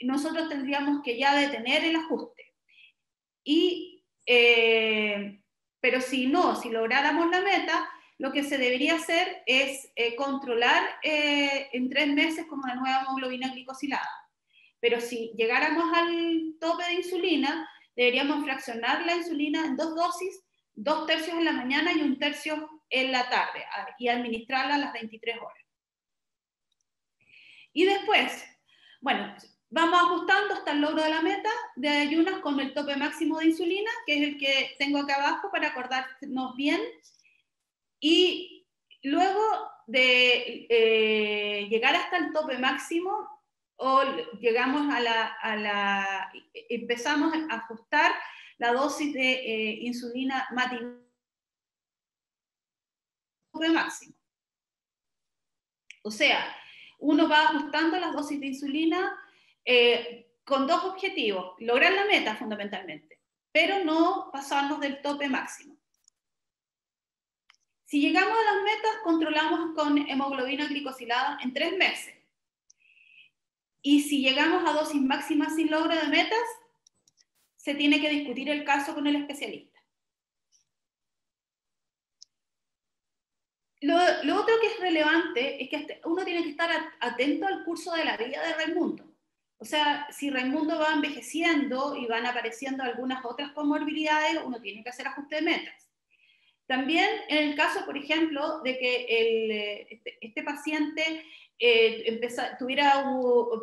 nosotros tendríamos que ya detener el ajuste. Pero si lográramos la meta, lo que se debería hacer es controlar en 3 meses con una nueva hemoglobina glicosilada. Pero si llegáramos al tope de insulina, deberíamos fraccionar la insulina en 2 dosis, 2 tercios en la mañana y 1 tercio en la tarde, y administrarla a las 23 horas. Y después, bueno, vamos ajustando hasta el logro de la meta de ayunas con el tope máximo de insulina, que es el que tengo acá abajo para acordarnos bien. Y luego de llegar hasta el tope máximo, o llegamos empezamos a ajustar la dosis de insulina matinal tope máximo. O sea, uno va ajustando las dosis de insulina con 2 objetivos: lograr la meta fundamentalmente, pero no pasarnos del tope máximo. Si llegamos a las metas, controlamos con hemoglobina glicosilada en 3 meses. Y si llegamos a dosis máximas sin logro de metas, se tiene que discutir el caso con el especialista. Lo otro que es relevante es que uno tiene que estar atento al curso de la vida de Raimundo. O sea, si Raimundo va envejeciendo y van apareciendo algunas otras comorbilidades, uno tiene que hacer ajuste de metas. También en el caso, por ejemplo, de que este paciente tuviera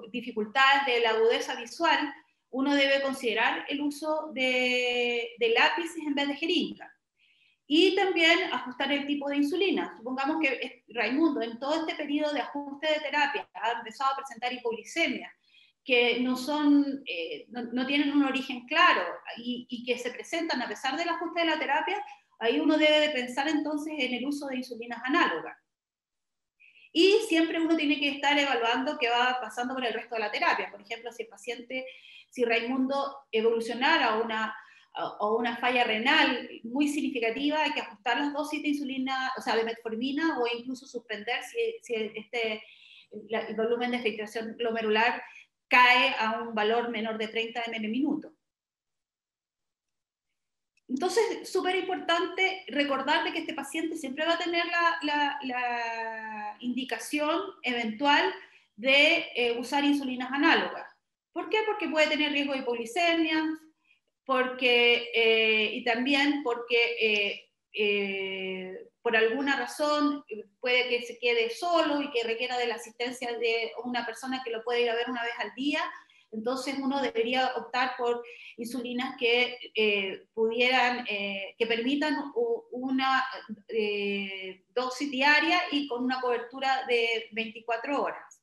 dificultades de la agudeza visual, uno debe considerar el uso de lápices en vez de jeringa. Y también ajustar el tipo de insulina. Supongamos que Raimundo en todo este periodo de ajuste de terapia ha empezado a presentar hipoglicemia, que no tienen un origen claro y que se presentan a pesar del ajuste de la terapia. Ahí uno debe de pensar entonces en el uso de insulinas análogas. Y siempre uno tiene que estar evaluando qué va pasando con el resto de la terapia. Por ejemplo, si Raimundo evolucionara a una falla renal muy significativa, hay que ajustar las dosis de insulina, o sea, de metformina, o incluso suspender si el volumen de filtración glomerular cae a un valor menor de 30 ml/minuto. Entonces, súper importante recordar de que este paciente siempre va a tener la indicación eventual de usar insulinas análogas. ¿Por qué? Porque puede tener riesgo de hipoglicemia, y también porque por alguna razón puede que se quede solo y que requiera de la asistencia de una persona que lo puede ir a ver una vez al día. Entonces uno debería optar por insulinas que pudieran, que permitan una dosis diaria y con una cobertura de 24 horas.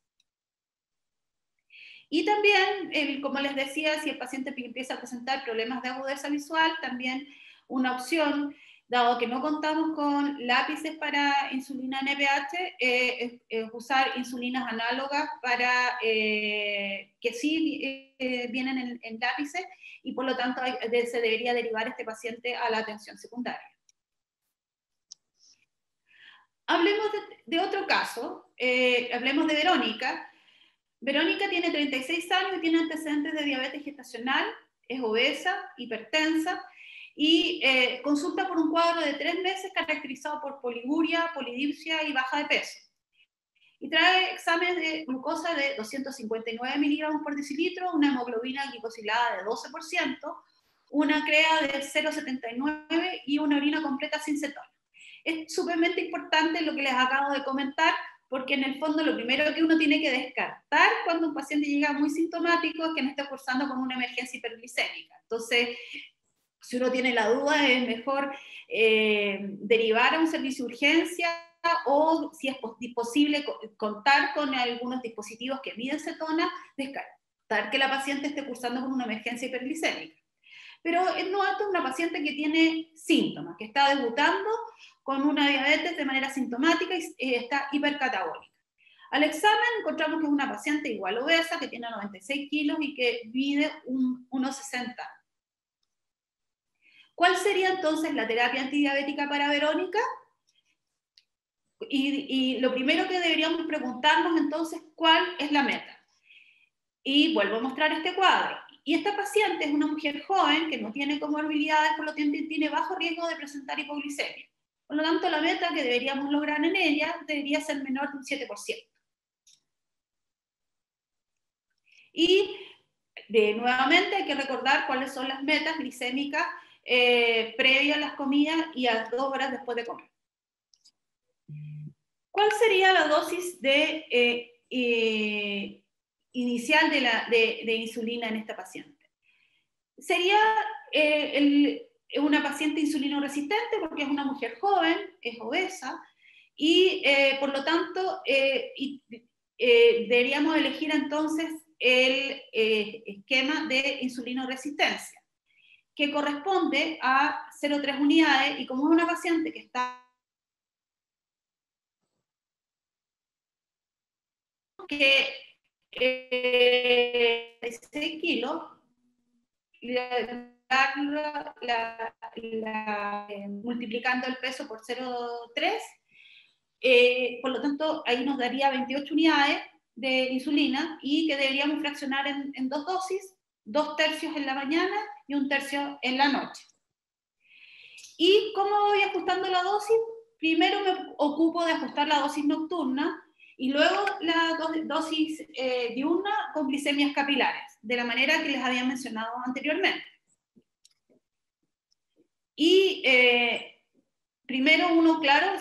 Y también, como les decía, si el paciente empieza a presentar problemas de agudeza visual, también una opción, dado que no contamos con lápices para insulina NPH, es usar insulinas análogas para, que sí vienen en lápices, y por lo tanto se debería derivar este paciente a la atención secundaria. Hablemos de otro caso, hablemos de Verónica. Verónica tiene 36 años y tiene antecedentes de diabetes gestacional, es obesa, hipertensa, y consulta por un cuadro de 3 meses caracterizado por poliguria, polidipsia y baja de peso. Y trae exámenes de glucosa de 259 miligramos por decilitro, una hemoglobina glicosilada de 12%, una CREA de 0,79 y una orina completa sin cetona. Es sumamente importante lo que les acabo de comentar, porque en el fondo lo primero que uno tiene que descartar cuando un paciente llega muy sintomático es que no esté cursando con una emergencia hiperglicémica. Entonces, si uno tiene la duda, es mejor derivar a un servicio de urgencia, o si es posible contar con algunos dispositivos que miden cetona, descartar que la paciente esté cursando con una emergencia hiperglicémica. Pero no, esto es una paciente que tiene síntomas, que está debutando con una diabetes de manera sintomática y está hipercatabólica. Al examen encontramos que es una paciente igual obesa, que tiene 96 kilos y que mide 1,60. ¿Cuál sería entonces la terapia antidiabética para Verónica? Y lo primero que deberíamos preguntarnos entonces, ¿cuál es la meta? Y vuelvo a mostrar este cuadro. Y esta paciente es una mujer joven que no tiene comorbilidades, por lo tanto tiene bajo riesgo de presentar hipoglicemia. Por lo tanto, la meta que deberíamos lograr en ella debería ser menor de un 7%. Y nuevamente hay que recordar cuáles son las metas glicémicas previas a las comidas y a las 2 horas después de comer. ¿Cuál sería la dosis inicial de insulina en esta paciente? Sería una paciente insulino resistente porque es una mujer joven, es obesa, y por lo tanto deberíamos elegir entonces el esquema de insulino resistencia, que corresponde a 0,3 unidades, y como es una paciente que está que 6 kilos, multiplicando el peso por 0,3, por lo tanto ahí nos daría 28 unidades de insulina, y que deberíamos fraccionar en 2 dosis, 2 tercios en la mañana y 1 tercio en la noche. ¿Y cómo voy ajustando la dosis? Primero me ocupo de ajustar la dosis nocturna, y luego la dosis diurna con glicemias capilares, de la manera que les había mencionado anteriormente. Y primero uno, claro,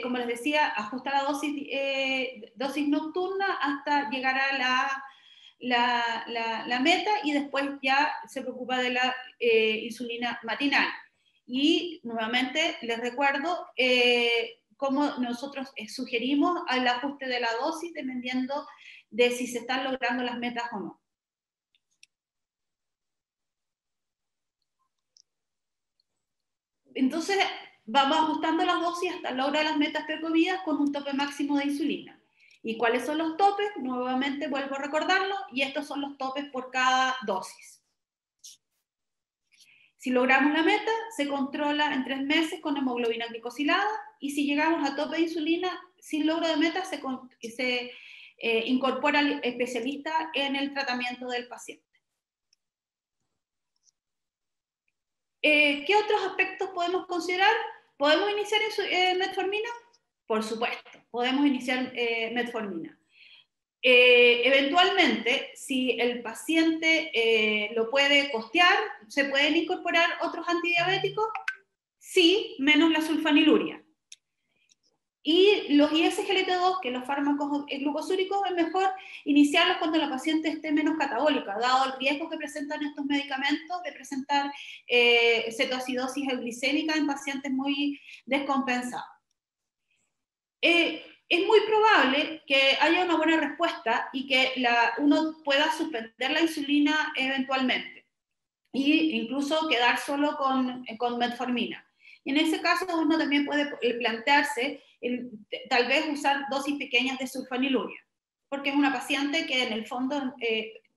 como les decía, ajusta la dosis nocturna hasta llegar a la meta, y después ya se preocupa de la insulina matinal. Y nuevamente les recuerdo cómo nosotros sugerimos el ajuste de la dosis dependiendo de si se están logrando las metas o no. Entonces vamos ajustando las dosis hasta lograr las metas precomidas con un tope máximo de insulina. ¿Y cuáles son los topes? Nuevamente vuelvo a recordarlo, y estos son los topes por cada dosis. Si logramos la meta, se controla en 3 meses con hemoglobina glicosilada, y si llegamos a tope de insulina sin logro de meta, se incorpora al especialista en el tratamiento del paciente. ¿Qué otros aspectos podemos considerar? ¿Podemos iniciar metformina? Por supuesto, podemos iniciar metformina. Eventualmente, si el paciente lo puede costear, ¿se pueden incorporar otros antidiabéticos? Sí, menos la sulfaniluria. Y los ISGLT2, que los fármacos glucosúricos, es mejor iniciarlos cuando la paciente esté menos catabólica, dado el riesgo que presentan estos medicamentos de presentar cetoacidosis euglicémica en pacientes muy descompensados. Es muy probable que haya una buena respuesta y que uno pueda suspender la insulina eventualmente e incluso quedar solo con metformina. Y en ese caso uno también puede plantearse tal vez usar dosis pequeñas de sulfaniluria, porque es una paciente que en el fondo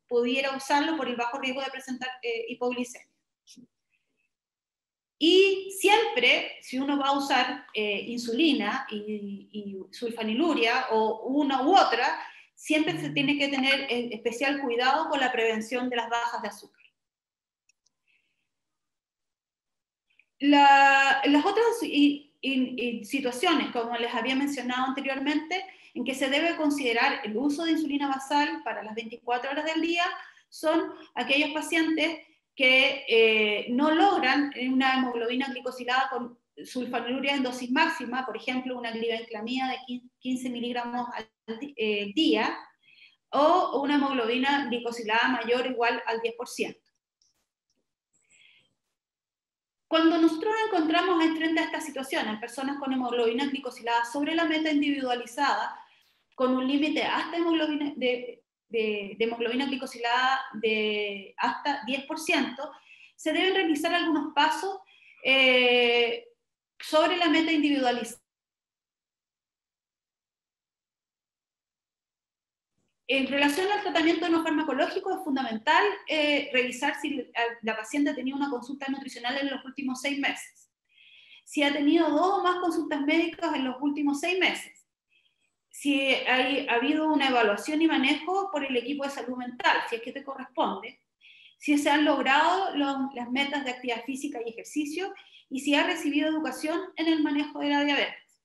pudiera usarlo por el bajo riesgo de presentar hipoglicemia. Y siempre, si uno va a usar insulina y sulfaniluria, o una u otra, siempre se tiene que tener especial cuidado con la prevención de las bajas de azúcar. Las otras situaciones, como les había mencionado anteriormente, en que se debe considerar el uso de insulina basal para las 24 horas del día, son aquellos pacientes que no logran una hemoglobina glicosilada con sulfaniluria en dosis máxima, por ejemplo, una glibenclamida de 15 miligramos al día, o una hemoglobina glicosilada mayor o igual al 10%. Cuando nosotros encontramos frente a esta situación, en personas con hemoglobina glicosilada sobre la meta individualizada, con un límite hasta hemoglobina, de hemoglobina glicosilada de hasta 10%, se deben realizar algunos pasos sobre la meta individualizada. En relación al tratamiento no farmacológico, es fundamental revisar si la paciente ha tenido una consulta nutricional en los últimos 6 meses. Si ha tenido 2 o más consultas médicas en los últimos 6 meses. Si ha habido una evaluación y manejo por el equipo de salud mental, si es que te corresponde. Si se han logrado las metas de actividad física y ejercicio, y si ha recibido educación en el manejo de la diabetes.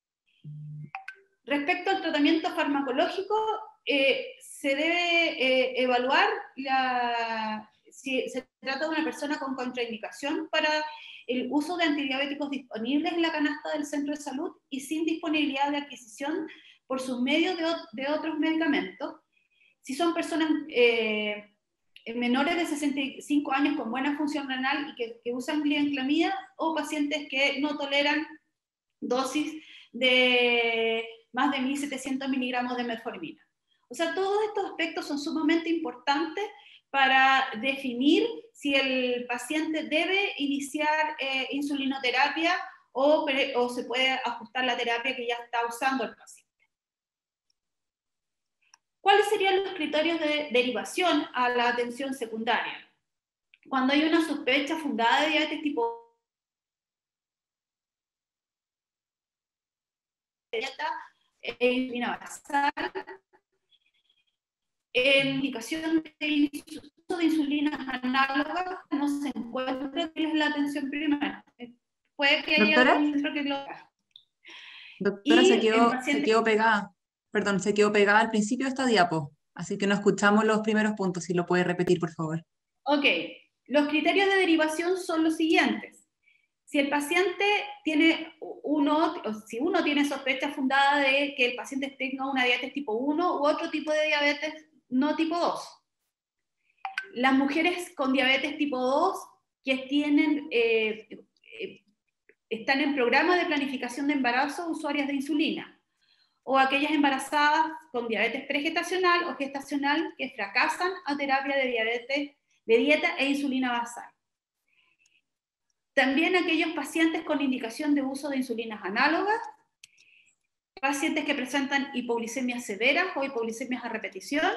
Respecto al tratamiento farmacológico, se debe evaluar si se trata de una persona con contraindicación para el uso de antidiabéticos disponibles en la canasta del centro de salud y sin disponibilidad de adquisición por sus medios de otros medicamentos. Si son personas menores de 65 años con buena función renal y que usan glibenclamida, o pacientes que no toleran dosis de más de 1.700 miligramos de metformina. O sea, todos estos aspectos son sumamente importantes para definir si el paciente debe iniciar insulinoterapia o se puede ajustar la terapia que ya está usando el paciente. ¿Cuáles serían los criterios de derivación a la atención secundaria? Cuando hay una sospecha fundada de diabetes tipo insulina basal, en indicación de uso de insulinas análogas, no se encuentra que es la atención primaria. Puede que haya algún centro que lo haga. Doctora, se quedó pegada. Perdón, se quedó pegada al principio de esta diapo, así que no escuchamos los primeros puntos, si lo puede repetir, por favor. Ok, los criterios de derivación son los siguientes. Si el paciente tiene si uno tiene sospecha fundada de que el paciente tenga una diabetes tipo 1 u otro tipo de diabetes no tipo 2. Las mujeres con diabetes tipo 2 que tienen, están en programa de planificación de embarazo usuarias de insulina, o aquellas embarazadas con diabetes pregestacional o gestacional que fracasan a terapia de dieta e insulina basal. También aquellos pacientes con indicación de uso de insulinas análogas, pacientes que presentan hipoglicemias severas o hipoglicemias a repetición,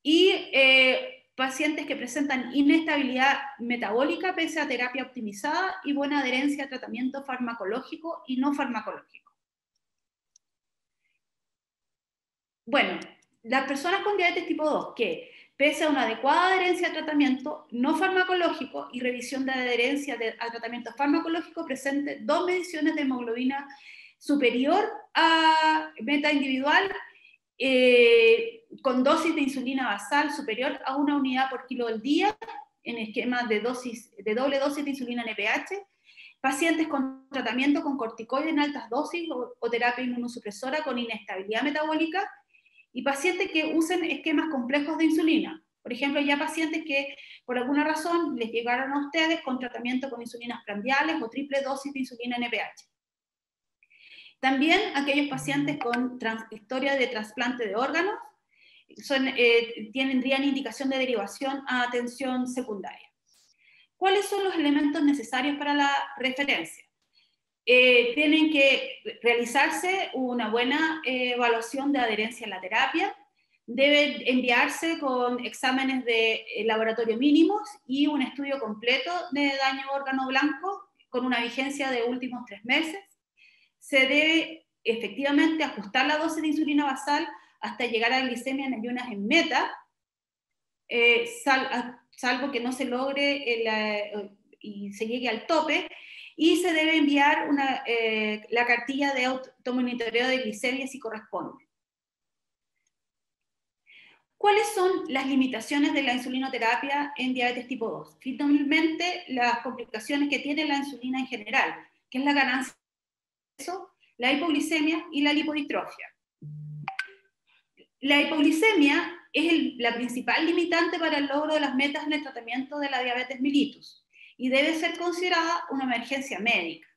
y pacientes que presentan inestabilidad metabólica pese a terapia optimizada y buena adherencia a tratamiento farmacológico y no farmacológico. Bueno, las personas con diabetes tipo 2 que pese a una adecuada adherencia al tratamiento no farmacológico y revisión de adherencia al tratamiento farmacológico, presente 2 mediciones de hemoglobina superior a meta individual, con dosis de insulina basal superior a 1 unidad por kilo al día, en esquema de doble dosis de insulina NPH, pacientes con tratamiento con corticoides en altas dosis o terapia inmunosupresora con inestabilidad metabólica, y pacientes que usen esquemas complejos de insulina. Por ejemplo, ya pacientes que por alguna razón les llegaron a ustedes con tratamiento con insulinas prandiales o triple dosis de insulina NPH. También aquellos pacientes con historia de trasplante de órganos tendrían indicación de derivación a atención secundaria. ¿Cuáles son los elementos necesarios para la referencia? Tienen que realizarse una buena evaluación de adherencia a la terapia, debe enviarse con exámenes de laboratorio mínimos y un estudio completo de daño órgano blanco con una vigencia de últimos 3 meses. Se debe efectivamente ajustar la dosis de insulina basal hasta llegar a glicemia en ayunas en meta, salvo que no se logre y se llegue al tope, y se debe enviar la cartilla de automonitoreo de glicemia si corresponde. ¿Cuáles son las limitaciones de la insulinoterapia en diabetes tipo 2? Finalmente, las complicaciones que tiene la insulina en general, que es la ganancia de peso, la hipoglicemia y la lipodistrofia. La hipoglicemia es la principal limitante para el logro de las metas en el tratamiento de la diabetes mellitus y debe ser considerada una emergencia médica.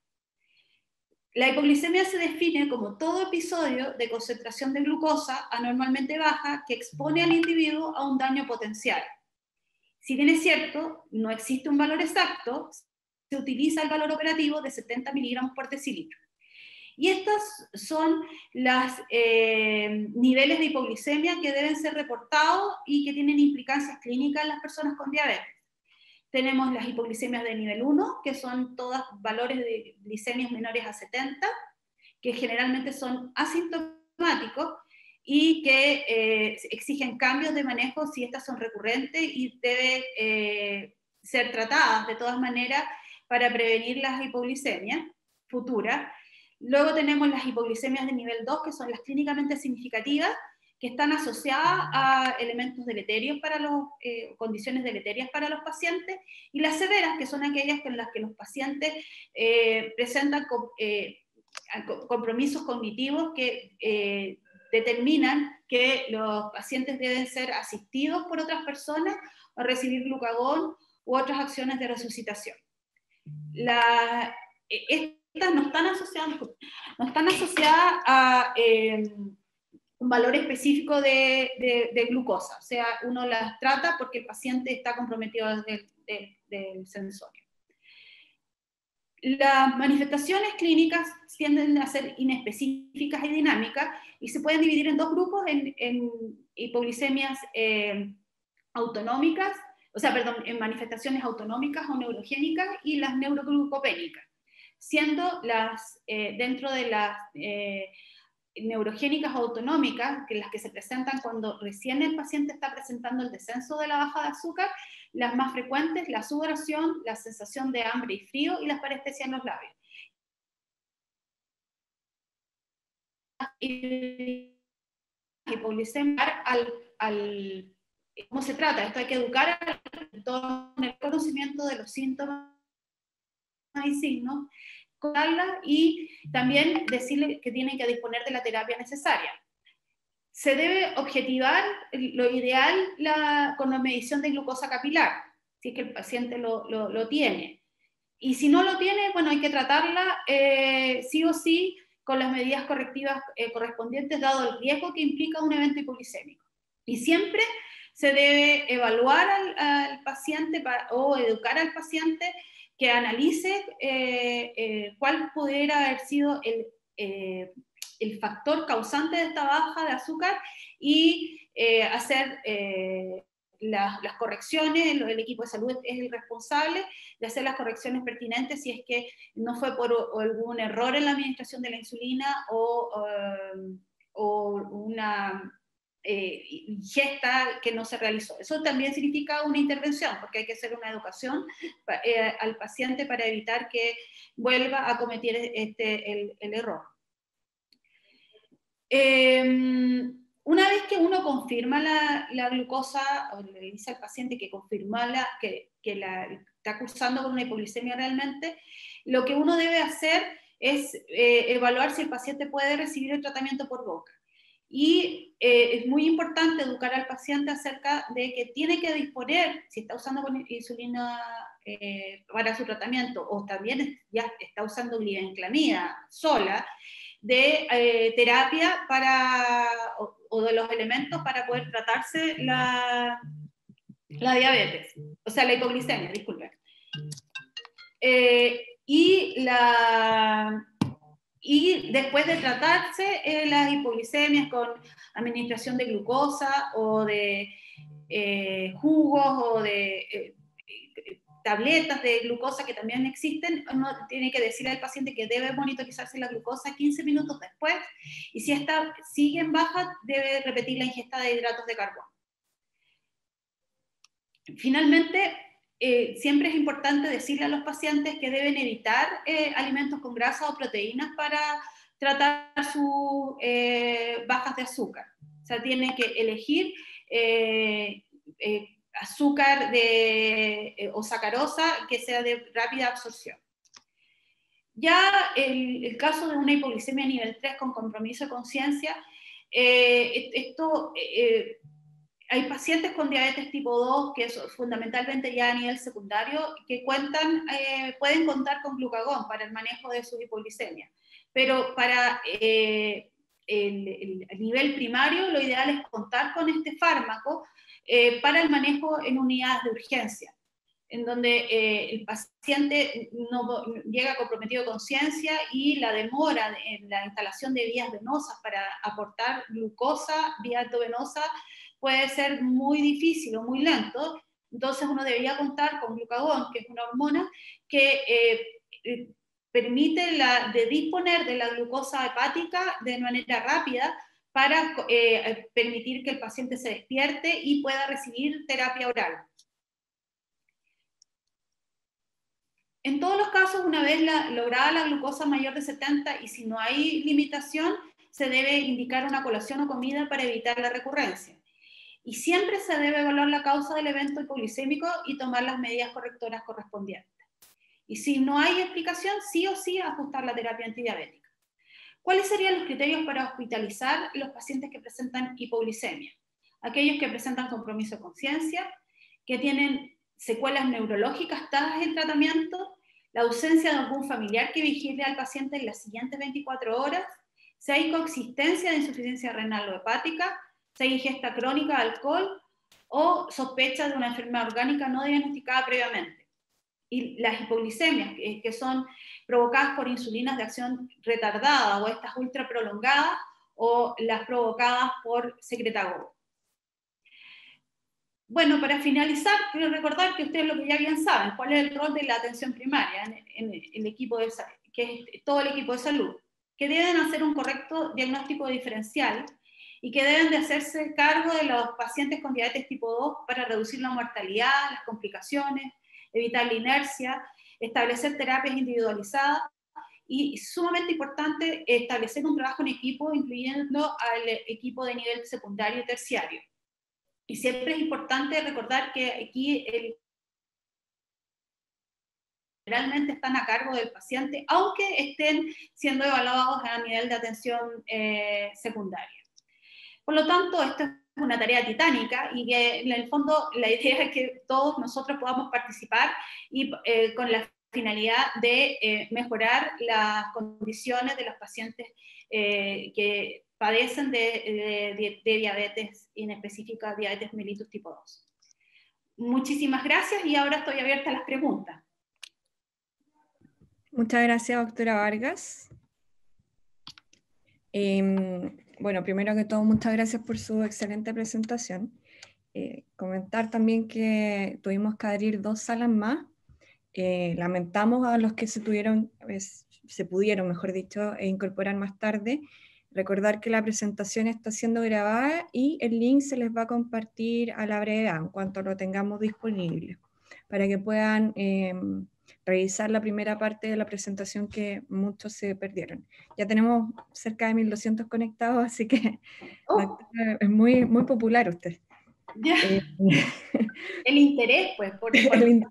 La hipoglicemia se define como todo episodio de concentración de glucosa anormalmente baja que expone al individuo a un daño potencial. Si bien es cierto, no existe un valor exacto, se utiliza el valor operativo de 70 miligramos por decilitro. Y estos son los niveles de hipoglicemia que deben ser reportados y que tienen implicancias clínicas en las personas con diabetes. Tenemos las hipoglicemias de nivel 1, que son todos valores de glicemias menores a 70, que generalmente son asintomáticos y que exigen cambios de manejo si estas son recurrentes y deben ser tratadas de todas maneras para prevenir las hipoglicemias futuras. Luego tenemos las hipoglicemias de nivel 2, que son las clínicamente significativas, que están asociadas a elementos deleterios condiciones deleterias para los pacientes, y las severas, que son aquellas en las que los pacientes presentan compromisos cognitivos que determinan que los pacientes deben ser asistidos por otras personas o recibir glucagón u otras acciones de resucitación. Estas no están asociadas a un valor específico de glucosa, o sea, uno las trata porque el paciente está comprometido desde el sensorio. Las manifestaciones clínicas tienden a ser inespecíficas y dinámicas y se pueden dividir en 2 grupos, en hipoglicemias autonómicas, en manifestaciones autonómicas o neurogénicas y las neuroglucopénicas, siendo dentro de las neurogénicas autonómicas, que las que se presentan cuando recién el paciente está presentando el descenso de la baja de azúcar, las más frecuentes, la sudoración, la sensación de hambre y frío y las parestesia en los labios. Hipoglicemia ¿cómo se trata? Esto hay que educar en el conocimiento de los síntomas y signos, y también decirle que tienen que disponer de la terapia necesaria. Se debe objetivar lo ideal con la medición de glucosa capilar, si es que el paciente lo tiene. Y si no lo tiene, bueno, hay que tratarla sí o sí con las medidas correctivas correspondientes, dado el riesgo que implica un evento hipoglicémico. Y siempre se debe evaluar al paciente o educar al paciente que analice cuál pudiera haber sido el factor causante de esta baja de azúcar y hacer las correcciones. El equipo de salud es el responsable de hacer las correcciones pertinentes si es que no fue por algún error en la administración de la insulina o una ingesta que no se realizó. Eso también significa una intervención, porque hay que hacer una educación al paciente para evitar que vuelva a cometer el error. Una vez que uno confirma la glucosa, o le dice al paciente que confirma que está cursando con una hipoglicemia realmente, lo que uno debe hacer es evaluar si el paciente puede recibir el tratamiento por boca. Y es muy importante educar al paciente acerca de que tiene que disponer, si está usando insulina para su tratamiento, o también ya está usando glibenclamida sola, de terapia o de los elementos para poder tratarse la diabetes, o sea, la hipoglicemia, disculpen. Y después de tratarse las hipoglicemias con administración de glucosa o de jugos o de tabletas de glucosa que también existen, uno tiene que decirle al paciente que debe monitorizarse la glucosa 15 minutos después, y si esta sigue en baja, debe repetir la ingesta de hidratos de carbono. Finalmente, siempre es importante decirle a los pacientes que deben evitar alimentos con grasa o proteínas para tratar sus bajas de azúcar. O sea, tienen que elegir azúcar o sacarosa que sea de rápida absorción. Ya el caso de una hipoglicemia nivel 3 con compromiso de conciencia, hay pacientes con diabetes tipo 2, que es fundamentalmente ya a nivel secundario, que pueden contar con glucagón para el manejo de su hipoglicemia. Pero para el nivel primario, lo ideal es contar con este fármaco para el manejo en unidades de urgencia, en donde el paciente no llega comprometido de conciencia y la demora en la instalación de vías venosas para aportar glucosa vía endovenosa puede ser muy difícil o muy lento. Entonces uno debería contar con glucagón, que es una hormona que permite disponer de la glucosa hepática de manera rápida para permitir que el paciente se despierte y pueda recibir terapia oral. En todos los casos, una vez lograda la glucosa mayor de 70 y si no hay limitación, se debe indicar una colación o comida para evitar la recurrencia. Y siempre se debe evaluar la causa del evento hipoglicémico y tomar las medidas correctoras correspondientes. Y si no hay explicación, sí o sí ajustar la terapia antidiabética. ¿Cuáles serían los criterios para hospitalizar los pacientes que presentan hipoglicemia? Aquellos que presentan compromiso de conciencia, que tienen secuelas neurológicas dadas el tratamiento, la ausencia de algún familiar que vigile al paciente en las siguientes 24 horas, si hay coexistencia de insuficiencia renal o hepática, si hay ingesta crónica de alcohol o sospecha de una enfermedad orgánica no diagnosticada previamente. Y las hipoglicemias, que son provocadas por insulinas de acción retardada o estas ultra prolongadas, o las provocadas por secretagogue. Bueno, para finalizar, quiero recordar que ustedes lo que ya bien saben, cuál es el rol de la atención primaria en el equipo de salud, que es todo el equipo de salud, que deben hacer un correcto diagnóstico diferencial y que deben de hacerse cargo de los pacientes con diabetes tipo 2 para reducir la mortalidad, las complicaciones, evitar la inercia, establecer terapias individualizadas y, sumamente importante, establecer un trabajo en equipo, incluyendo al equipo de nivel secundario y terciario. Y siempre es importante recordar que aquí generalmente están a cargo del paciente, aunque estén siendo evaluados a nivel de atención secundaria. Por lo tanto, esto es una tarea titánica y que en el fondo la idea es que todos nosotros podamos participar y con la finalidad de mejorar las condiciones de los pacientes que padecen de diabetes, y en específico diabetes mellitus tipo 2. Muchísimas gracias y ahora estoy abierta a las preguntas. Muchas gracias, doctora Vargas. Bueno, primero que todo, muchas gracias por su excelente presentación. Comentar también que tuvimos que abrir 2 salas más. Lamentamos a los que se pudieron, mejor dicho, incorporar más tarde. Recordar que la presentación está siendo grabada y el link se les va a compartir a la brevedad, en cuanto lo tengamos disponible, para que puedan revisar la primera parte de la presentación que muchos se perdieron. Ya tenemos cerca de 1200 conectados, así que es muy, muy popular usted. Ya. El interés, pues, por tratar bien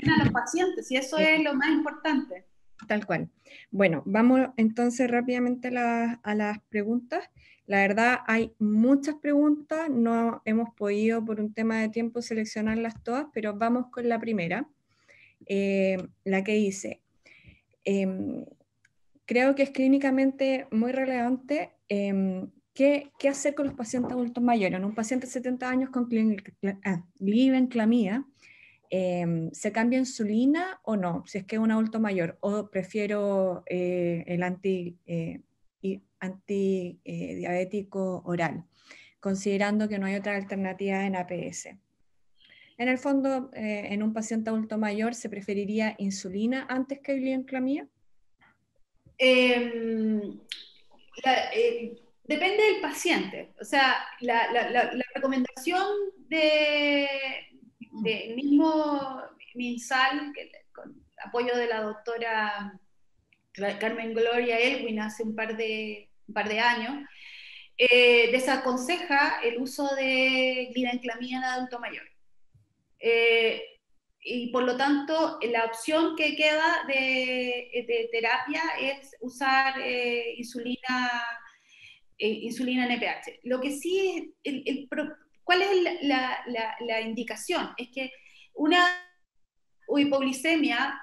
a los pacientes, y eso es lo más importante. Tal cual. Bueno, vamos entonces rápidamente a las preguntas. La verdad, hay muchas preguntas, no hemos podido por un tema de tiempo seleccionarlas todas, pero vamos con la primera, la que dice, creo que es clínicamente muy relevante ¿qué hacer con los pacientes adultos mayores? En un paciente de 70 años con glibenclamida, ¿se cambia insulina o no? Si es que es un adulto mayor, o prefiero el antidiabético oral, considerando que no hay otra alternativa en APS. En el fondo, en un paciente adulto mayor, ¿se preferiría insulina antes que glibenclamida? Depende del paciente. O sea, la recomendación del mismo MinSal, con apoyo de la doctora Carmen Gloria Elwin hace un par de años, desaconseja el uso de glibenclamida en adulto mayor. Y por lo tanto, la opción que queda de terapia es usar insulina NPH. Lo que sí, ¿cuál es la indicación? Es que una hipoglicemia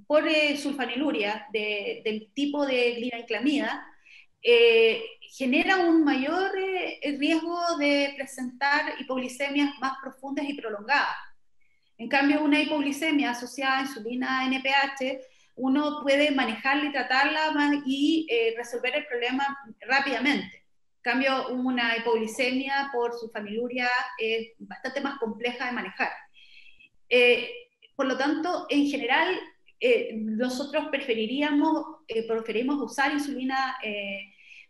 por sulfaniluria del tipo de glibenclamida genera un mayor riesgo de presentar hipoglicemias más profundas y prolongadas. En cambio, una hipoglicemia asociada a insulina NPH, uno puede manejarla y tratarla y resolver el problema rápidamente. En cambio, una hipoglicemia por sulfaniluria es bastante más compleja de manejar. Por lo tanto, en general, nosotros preferimos usar insulina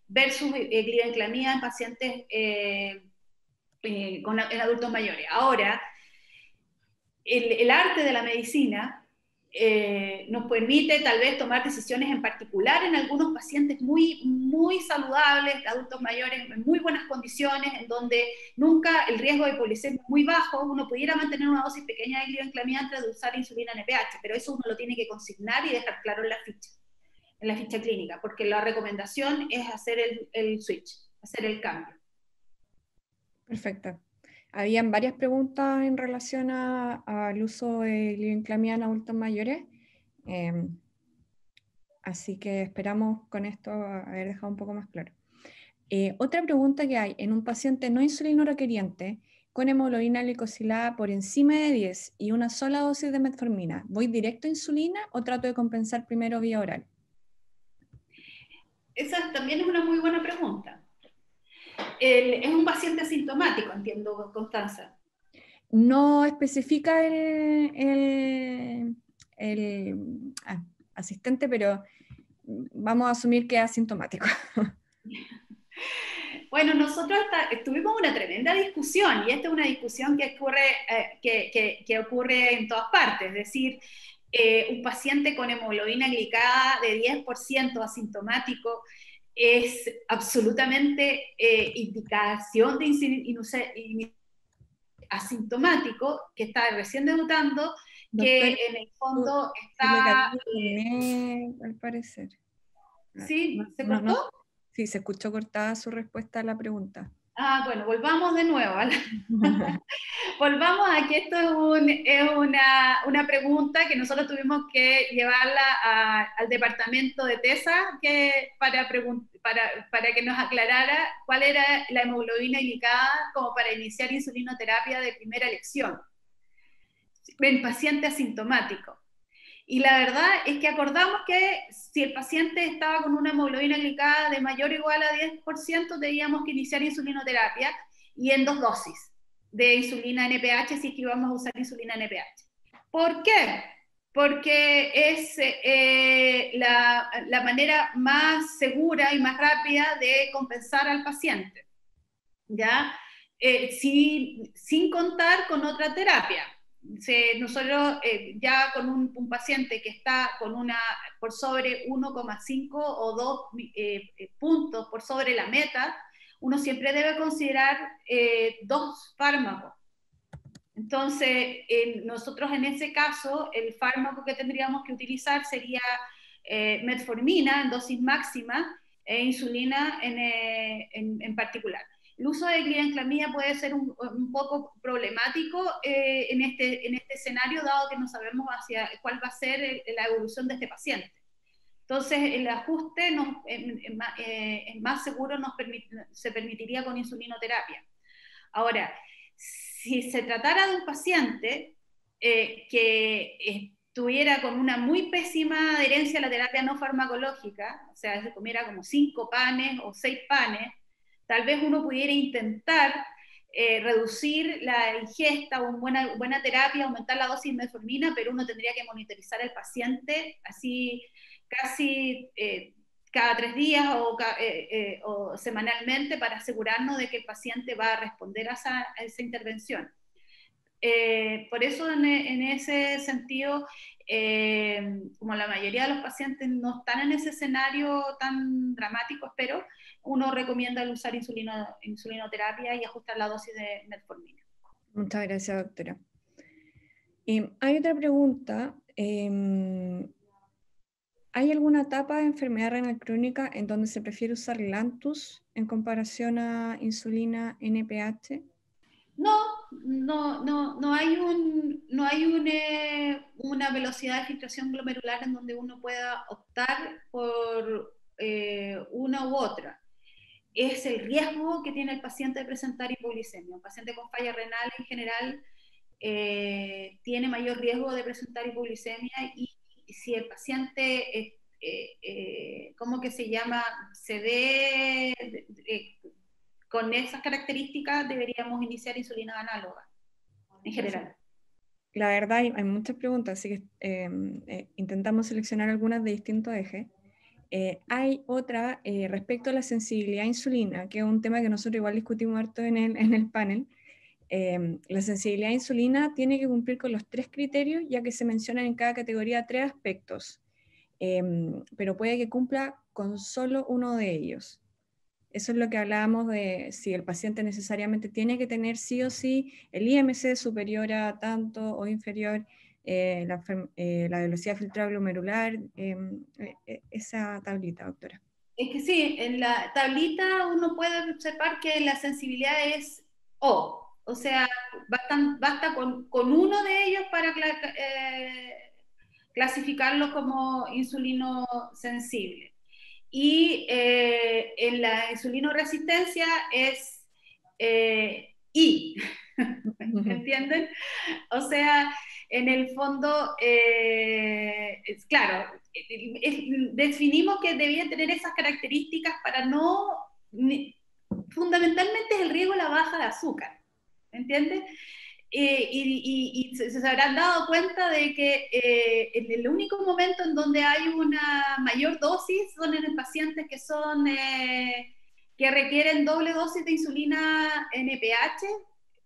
versus glibenclamida en pacientes en adultos mayores. Ahora, el arte de la medicina nos permite tal vez tomar decisiones en particular en algunos pacientes muy, muy saludables, adultos mayores en muy buenas condiciones, en donde nunca el riesgo de hipoglicemia es muy bajo, uno pudiera mantener una dosis pequeña de glibenclamida antes de usar insulina NPH, pero eso uno lo tiene que consignar y dejar claro en la ficha clínica, porque la recomendación es hacer el switch, hacer el cambio. Perfecto. Habían varias preguntas en relación al uso de glibenclamida en adultos mayores, así que esperamos con esto haber dejado un poco más claro. Otra pregunta que hay, en un paciente no insulino requeriente con hemoglobina glicosilada por encima de 10 y una sola dosis de metformina, ¿voy directo a insulina o trato de compensar primero vía oral? Esa también es una muy buena pregunta. Es un paciente asintomático, entiendo, Constanza. No especifica el asistente, pero vamos a asumir que es asintomático. Bueno, nosotros tuvimos una tremenda discusión, y esta es una discusión que ocurre en todas partes, es decir, un paciente con hemoglobina glicada de 10% asintomático es absolutamente indicación de asintomático, que está recién debutando, que en el fondo está... al parecer. ¿Sí? ¿Se cortó? Sí, se escuchó cortada su respuesta a la pregunta. Bueno, volvamos de nuevo. Volvamos a que esto es una pregunta que nosotros tuvimos que llevarla al departamento de TESA para que nos aclarara cuál era la hemoglobina indicada como para iniciar insulinoterapia de primera elección en paciente asintomático. Y la verdad es que acordamos que si el paciente estaba con una hemoglobina glicada de mayor o igual a 10%, debíamos que iniciar insulinoterapia y en 2 dosis de insulina NPH si es que íbamos a usar insulina NPH. ¿Por qué? Porque la manera más segura y más rápida de compensar al paciente, ¿ya? Sin contar con otra terapia. Nosotros ya con un paciente que está con por sobre 1,5 o 2 puntos por sobre la meta, uno siempre debe considerar 2 fármacos. Entonces, nosotros en ese caso, el fármaco que tendríamos que utilizar sería metformina en dosis máxima e insulina en particular. El uso de glibenclamida puede ser un poco problemático en este escenario, dado que no sabemos cuál va a ser la evolución de este paciente. Entonces, el ajuste más seguro se permitiría con insulinoterapia. Ahora, si se tratara de un paciente que estuviera con una muy pésima adherencia a la terapia no farmacológica, o sea, se comiera como 5 panes o 6 panes, tal vez uno pudiera intentar reducir la ingesta o buena terapia, aumentar la dosis de metformina, pero uno tendría que monitorizar al paciente así casi cada 3 días o semanalmente para asegurarnos de que el paciente va a responder a esa intervención. Por eso en ese sentido, como la mayoría de los pacientes no están en ese escenario tan dramático, espero, uno recomienda el usar insulinoterapia y ajustar la dosis de metformina. Muchas gracias, doctora. Hay otra pregunta. ¿Hay alguna etapa de enfermedad renal crónica en donde se prefiere usar Lantus en comparación a insulina NPH? No hay una velocidad de filtración glomerular en donde uno pueda optar por una u otra. Es el riesgo que tiene el paciente de presentar hipoglicemia. Un paciente con falla renal en general tiene mayor riesgo de presentar hipoglicemia, y si el paciente, ¿cómo que se llama?, se ve con esas características, deberíamos iniciar insulina análoga, en general. La verdad, hay muchas preguntas, así que intentamos seleccionar algunas de distintos ejes. Hay otra respecto a la sensibilidad a insulina, que es un tema que nosotros igual discutimos harto en el panel. La sensibilidad a insulina tiene que cumplir con los 3 criterios, ya que se mencionan en cada categoría 3 aspectos, pero puede que cumpla con solo uno de ellos. Eso es lo que hablábamos de si el paciente necesariamente tiene que tener sí o sí el IMC superior a tanto o inferior, la velocidad filtrada glomerular, esa tablita, doctora. Es que sí, en la tablita uno puede observar que la sensibilidad es O sea, basta con uno de ellos para clasificarlo como insulino sensible. Y en la insulinoresistencia es I, ¿me entienden? O sea, en el fondo, claro, definimos que debía tener esas características para no, fundamentalmente es el riesgo de la baja de azúcar, ¿me entiendes? Y se habrán dado cuenta de que en el único momento en donde hay una mayor dosis son en pacientes que requieren doble dosis de insulina NPH,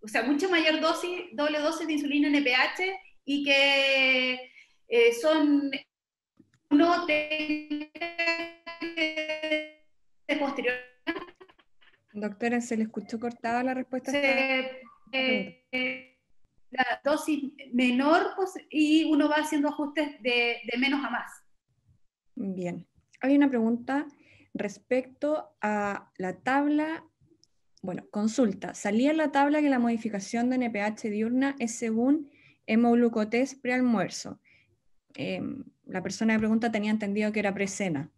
o sea, mucha mayor dosis, doble dosis de insulina NPH, y que son no de posterior. Doctora, se le escuchó cortada la respuesta. La dosis menor, pues, y uno va haciendo ajustes de menos a más. Bien. Hay una pregunta respecto a la tabla. Bueno, consulta. Salía en la tabla que la modificación de NPH diurna es según hemoglucotés prealmuerzo. La persona que pregunta tenía entendido que era precena.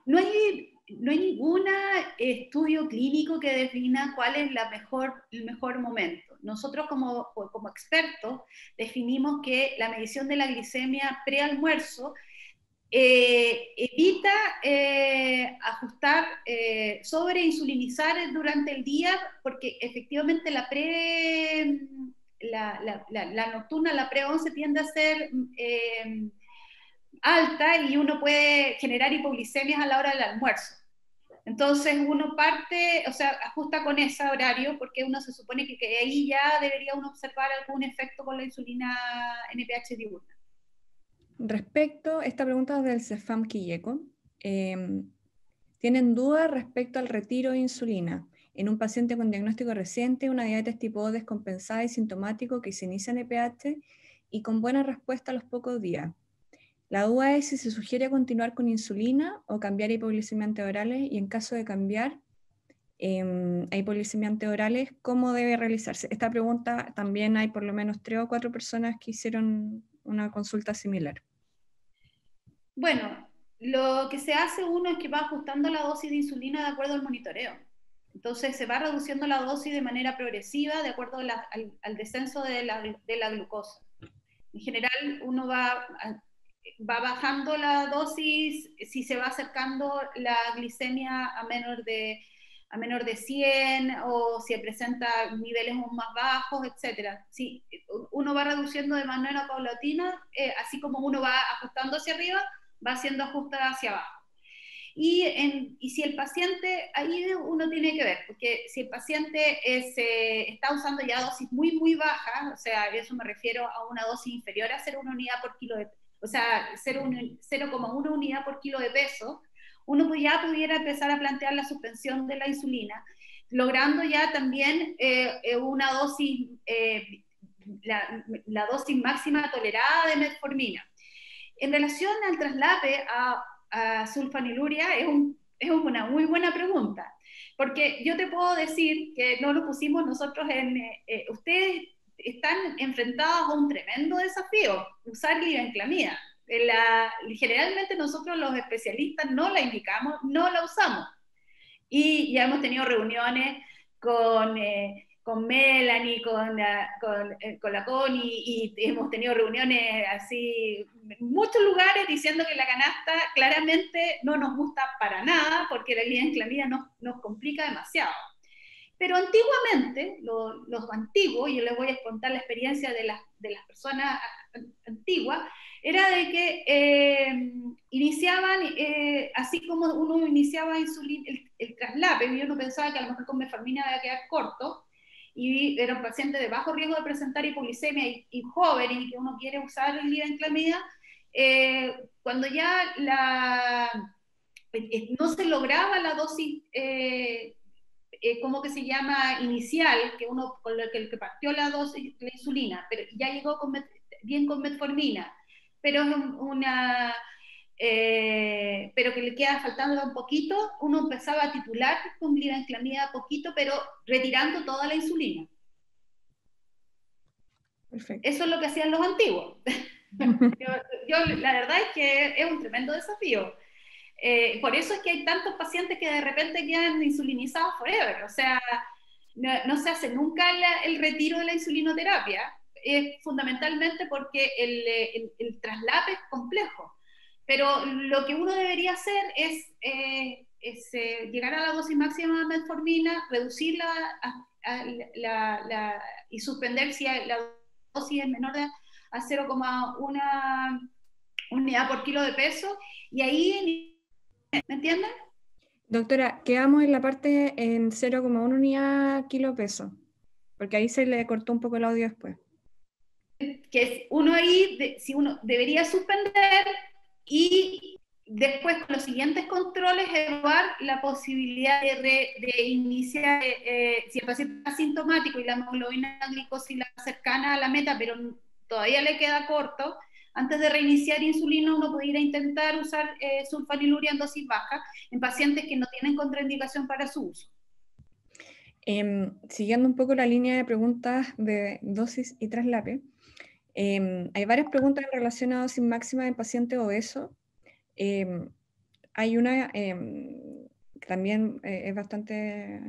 No hay ningún estudio clínico que defina cuál es el mejor momento. Nosotros como expertos definimos que la medición de la glicemia prealmuerzo evita ajustar, sobreinsulinizar durante el día, porque efectivamente la nocturna, la pre-11 tiende a ser alta y uno puede generar hipoglicemias a la hora del almuerzo. Entonces uno parte, o sea, ajusta con ese horario porque uno se supone que ahí ya debería uno observar algún efecto con la insulina NPH diurna. Respecto, esta pregunta es del Cefam Quilleco. ¿Tienen dudas respecto al retiro de insulina en un paciente con diagnóstico reciente, una diabetes tipo O descompensada y sintomático que se inicia NPH y con buena respuesta a los pocos días? La duda es si se sugiere continuar con insulina o cambiar a hipoglicemia antiorales, y en caso de cambiar a hipoglicemia antiorales, ¿cómo debe realizarse? Esta pregunta también hay por lo menos 3 o 4 personas que hicieron una consulta similar. Bueno, lo que se hace uno es que va ajustando la dosis de insulina de acuerdo al monitoreo. Entonces se va reduciendo la dosis de manera progresiva de acuerdo al descenso de la glucosa. En general uno va bajando la dosis si se va acercando la glicemia a menor de 100 o si presenta niveles aún más bajos, etc. Si uno va reduciendo de manera paulatina, así como uno va ajustando hacia arriba, va haciendo ajustes hacia abajo. Y si el paciente, ahí uno tiene que ver, porque si el paciente está usando ya dosis muy, muy bajas, o sea, eso me refiero a una dosis inferior a 0,1 unidad por kilo de, o sea, 0,1 unidad por kilo de peso, uno pues ya pudiera empezar a plantear la suspensión de la insulina, logrando ya también una dosis, la dosis máxima tolerada de metformina. En relación al traslape a sulfaniluria, es una muy buena pregunta, porque yo te puedo decir que no lo pusimos nosotros ustedes están enfrentados a un tremendo desafío, usar glibenclamida. Generalmente nosotros los especialistas no la indicamos, no la usamos. Y ya hemos tenido reuniones con Melanie, con la Connie, y hemos tenido reuniones así en muchos lugares diciendo que la canasta claramente no nos gusta para nada porque la glibenclamida nos complica demasiado. Pero antiguamente, los antiguos, y yo les voy a contar la experiencia de las personas antiguas, era de que iniciaban, así como uno iniciaba insulina, el traslape, y uno pensaba que a lo mejor con metformina iba a quedar corto, y era un paciente de bajo riesgo de presentar hipoglicemia y joven, y que uno quiere usar el glibenclamida, cuando ya no se lograba la dosis, ¿cómo que se llama? Inicial, que uno con el que partió la dosis de la insulina, pero ya llegó bien con metformina, pero es pero que le queda faltando un poquito, uno empezaba a titular con glibenclamida poquito, pero retirando toda la insulina. Perfecto. Eso es lo que hacían los antiguos. La verdad es que es un tremendo desafío. Por eso es que hay tantos pacientes que de repente quedan insulinizados forever, o sea, no se hace nunca el retiro de la insulinoterapia, fundamentalmente porque el traslape es complejo, pero lo que uno debería hacer es llegar a la dosis máxima de metformina, reducirla y suspender si la dosis es menor a 0,1 unidad por kilo de peso, y ahí, ¿me entienden? Doctora, quedamos en la parte en 0,1 unidad kilo peso, porque ahí se le cortó un poco el audio después. Que uno ahí, si uno debería suspender y después con los siguientes controles evaluar la posibilidad de iniciar, si el paciente es asintomático y la hemoglobina glicosila cercana a la meta, pero todavía le queda corto, antes de reiniciar insulina uno podría intentar usar sulfaniluria en dosis baja en pacientes que no tienen contraindicación para su uso. Siguiendo un poco la línea de preguntas de dosis y traslape, hay varias preguntas en relación a dosis máxima en pacientes obesos. Hay una que también es bastante,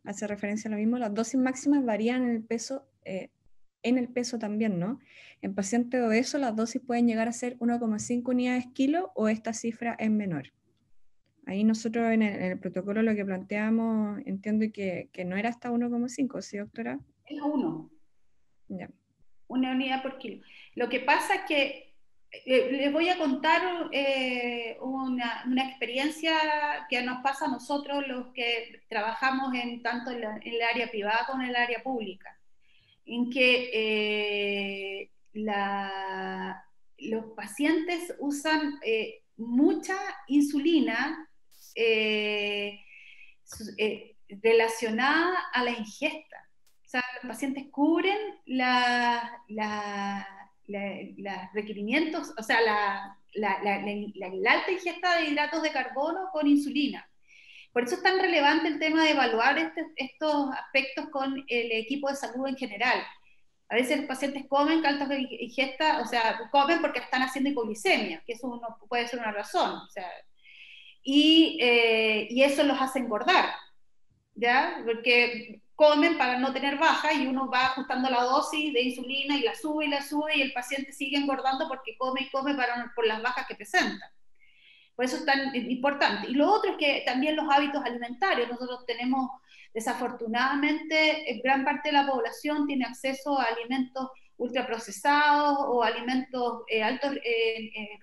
hace referencia a lo mismo, las dosis máximas varían en el peso también, ¿no? En pacientes obesos las dosis pueden llegar a ser 1,5 unidades kilo o esta cifra es menor. Ahí nosotros en el protocolo lo que planteamos, entiendo que no era hasta 1,5, ¿sí, doctora? Es 1. Ya. 1 unidad por kilo. Lo que pasa es que les voy a contar una experiencia que nos pasa a nosotros los que trabajamos tanto en el área privada como en el área pública, en que los pacientes usan mucha insulina relacionada a la ingesta. O sea, los pacientes cubren los requerimientos, o sea, la alta ingesta de hidratos de carbono con insulina. Por eso es tan relevante el tema de evaluar estos aspectos con el equipo de salud en general. A veces los pacientes comen altas de ingesta, o sea, comen porque están haciendo hipoglicemia, que eso puede ser una razón, o sea, y eso los hace engordar, ¿ya? Porque comen para no tener baja y uno va ajustando la dosis de insulina y la sube y el paciente sigue engordando porque come y come por las bajas que presenta. Por eso es tan importante. Y lo otro es que también los hábitos alimentarios. Nosotros tenemos, desafortunadamente, gran parte de la población tiene acceso a alimentos ultraprocesados o alimentos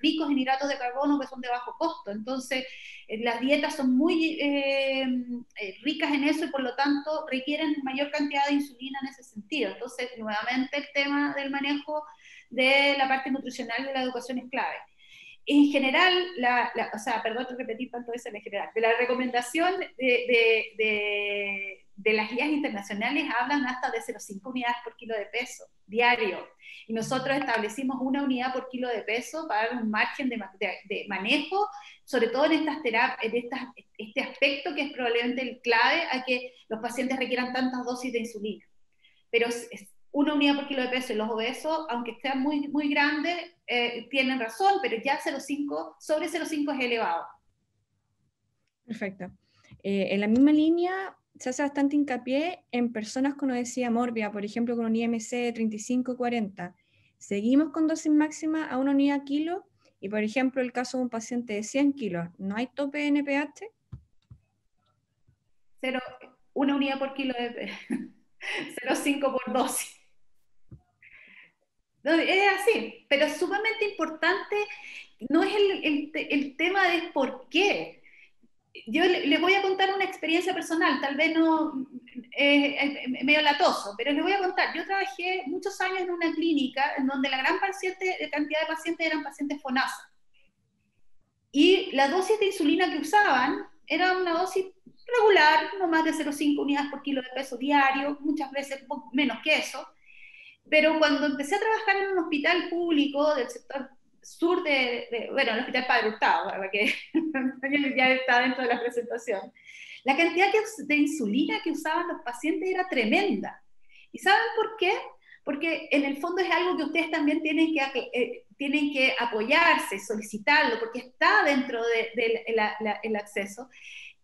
ricos en hidratos de carbono que son de bajo costo. Entonces, las dietas son muy ricas en eso y por lo tanto requieren mayor cantidad de insulina en ese sentido. Entonces, nuevamente el tema del manejo de la parte nutricional de la educación es clave. En general, o sea, perdón repetir tanto eso en general, de la recomendación de las guías internacionales hablan hasta de 0,5 unidades por kilo de peso diario. Y nosotros establecimos 1 unidad por kilo de peso para dar un margen de manejo, sobre todo en estas terapias, este aspecto que es probablemente el clave a que los pacientes requieran tantas dosis de insulina. Pero 1 unidad por kilo de peso y los obesos, aunque sean muy, muy grandes, tienen razón, pero ya sobre 0,5 es elevado. Perfecto. En la misma línea se hace bastante hincapié en personas con obesidad mórbida, por ejemplo, con un IMC de 35-40. Seguimos con dosis máxima a 1 unidad kilo y, por ejemplo, el caso de un paciente de 100 kilos, ¿no hay tope de NPH? 1 unidad por kilo de peso. 0,5 por dosis. No, es así, pero es sumamente importante, no es el tema de por qué. Yo les voy a contar una experiencia personal, tal vez no medio latoso, pero les voy a contar. Yo trabajé muchos años en una clínica en donde la gran cantidad de pacientes eran pacientes FONASA. Y la dosis de insulina que usaban era una dosis regular, no más de 0,5 unidades por kilo de peso diario, muchas veces menos que eso. Pero cuando empecé a trabajar en un hospital público del sector sur bueno, el Hospital Padre Hurtado, que ya está dentro de la presentación, la cantidad de insulina que usaban los pacientes era tremenda. ¿Y saben por qué? Porque en el fondo es algo que ustedes también tienen que apoyarse, solicitarlo, porque está dentro del acceso,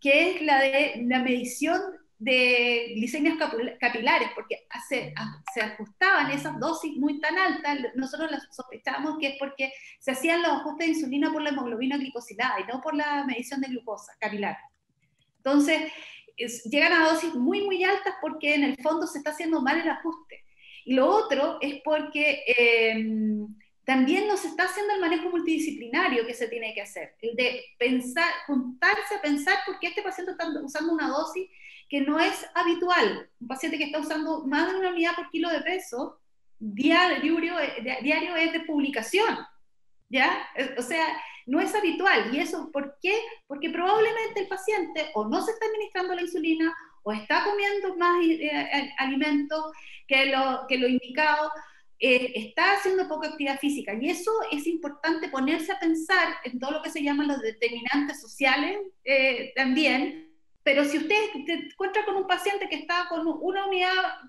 que es la medición de glicemias capilares, porque se ajustaban esas dosis muy tan altas. Nosotros sospechamos que es porque se hacían los ajustes de insulina por la hemoglobina glicosilada y no por la medición de glucosa capilar. Entonces, llegan a dosis muy, muy altas porque en el fondo se está haciendo mal el ajuste. Y lo otro es porque también no se está haciendo el manejo multidisciplinario que se tiene que hacer, el de juntarse a pensar por qué este paciente está usando una dosis que no es habitual. Un paciente que está usando más de 1 unidad por kilo de peso diario es de publicación, ¿ya? O sea, no es habitual. ¿Y eso por qué? Porque probablemente el paciente o no se está administrando la insulina o está comiendo más alimentos que lo indicado, está haciendo poca actividad física. Y eso es importante ponerse a pensar en todo lo que se llaman los determinantes sociales también. Pero si usted se encuentra con un paciente que está con 1 unidad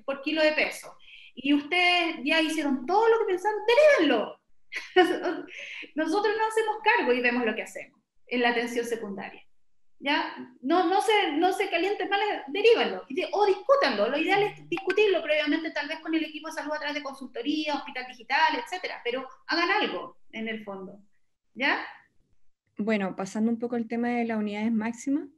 por kilo de peso y ustedes ya hicieron todo lo que pensaron, derívenlo. Nosotros no hacemos cargo y vemos lo que hacemos en la atención secundaria. ¿Ya? No se calienten mal, derívenlo o discútanlo. Lo ideal es discutirlo previamente, tal vez con el equipo de salud a través de consultoría, hospital digital, etcétera, pero hagan algo en el fondo. ¿Ya? Bueno, pasando un poco el tema de las unidades máximas,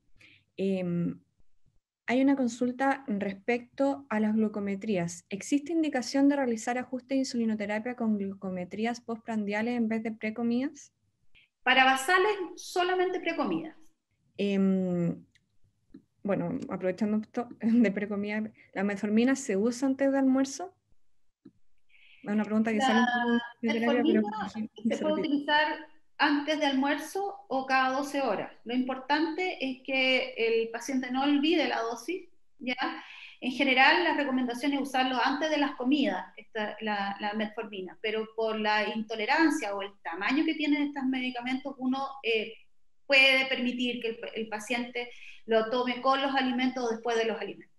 hay una consulta respecto a las glucometrías. ¿Existe indicación de realizar ajustes de insulinoterapia con glucometrías postprandiales en vez de precomidas? Para basales, solamente precomidas. Bueno, aprovechando esto de precomida, ¿la metformina se usa antes de almuerzo? Es una pregunta que sale un poco de terapia, pero se puede utilizar antes de almuerzo o cada 12 horas. Lo importante es que el paciente no olvide la dosis, ¿ya? En general, la recomendación es usarlo antes de las comidas, la metformina, pero por la intolerancia o el tamaño que tienen estos medicamentos, uno puede permitir que el paciente lo tome con los alimentos o después de los alimentos.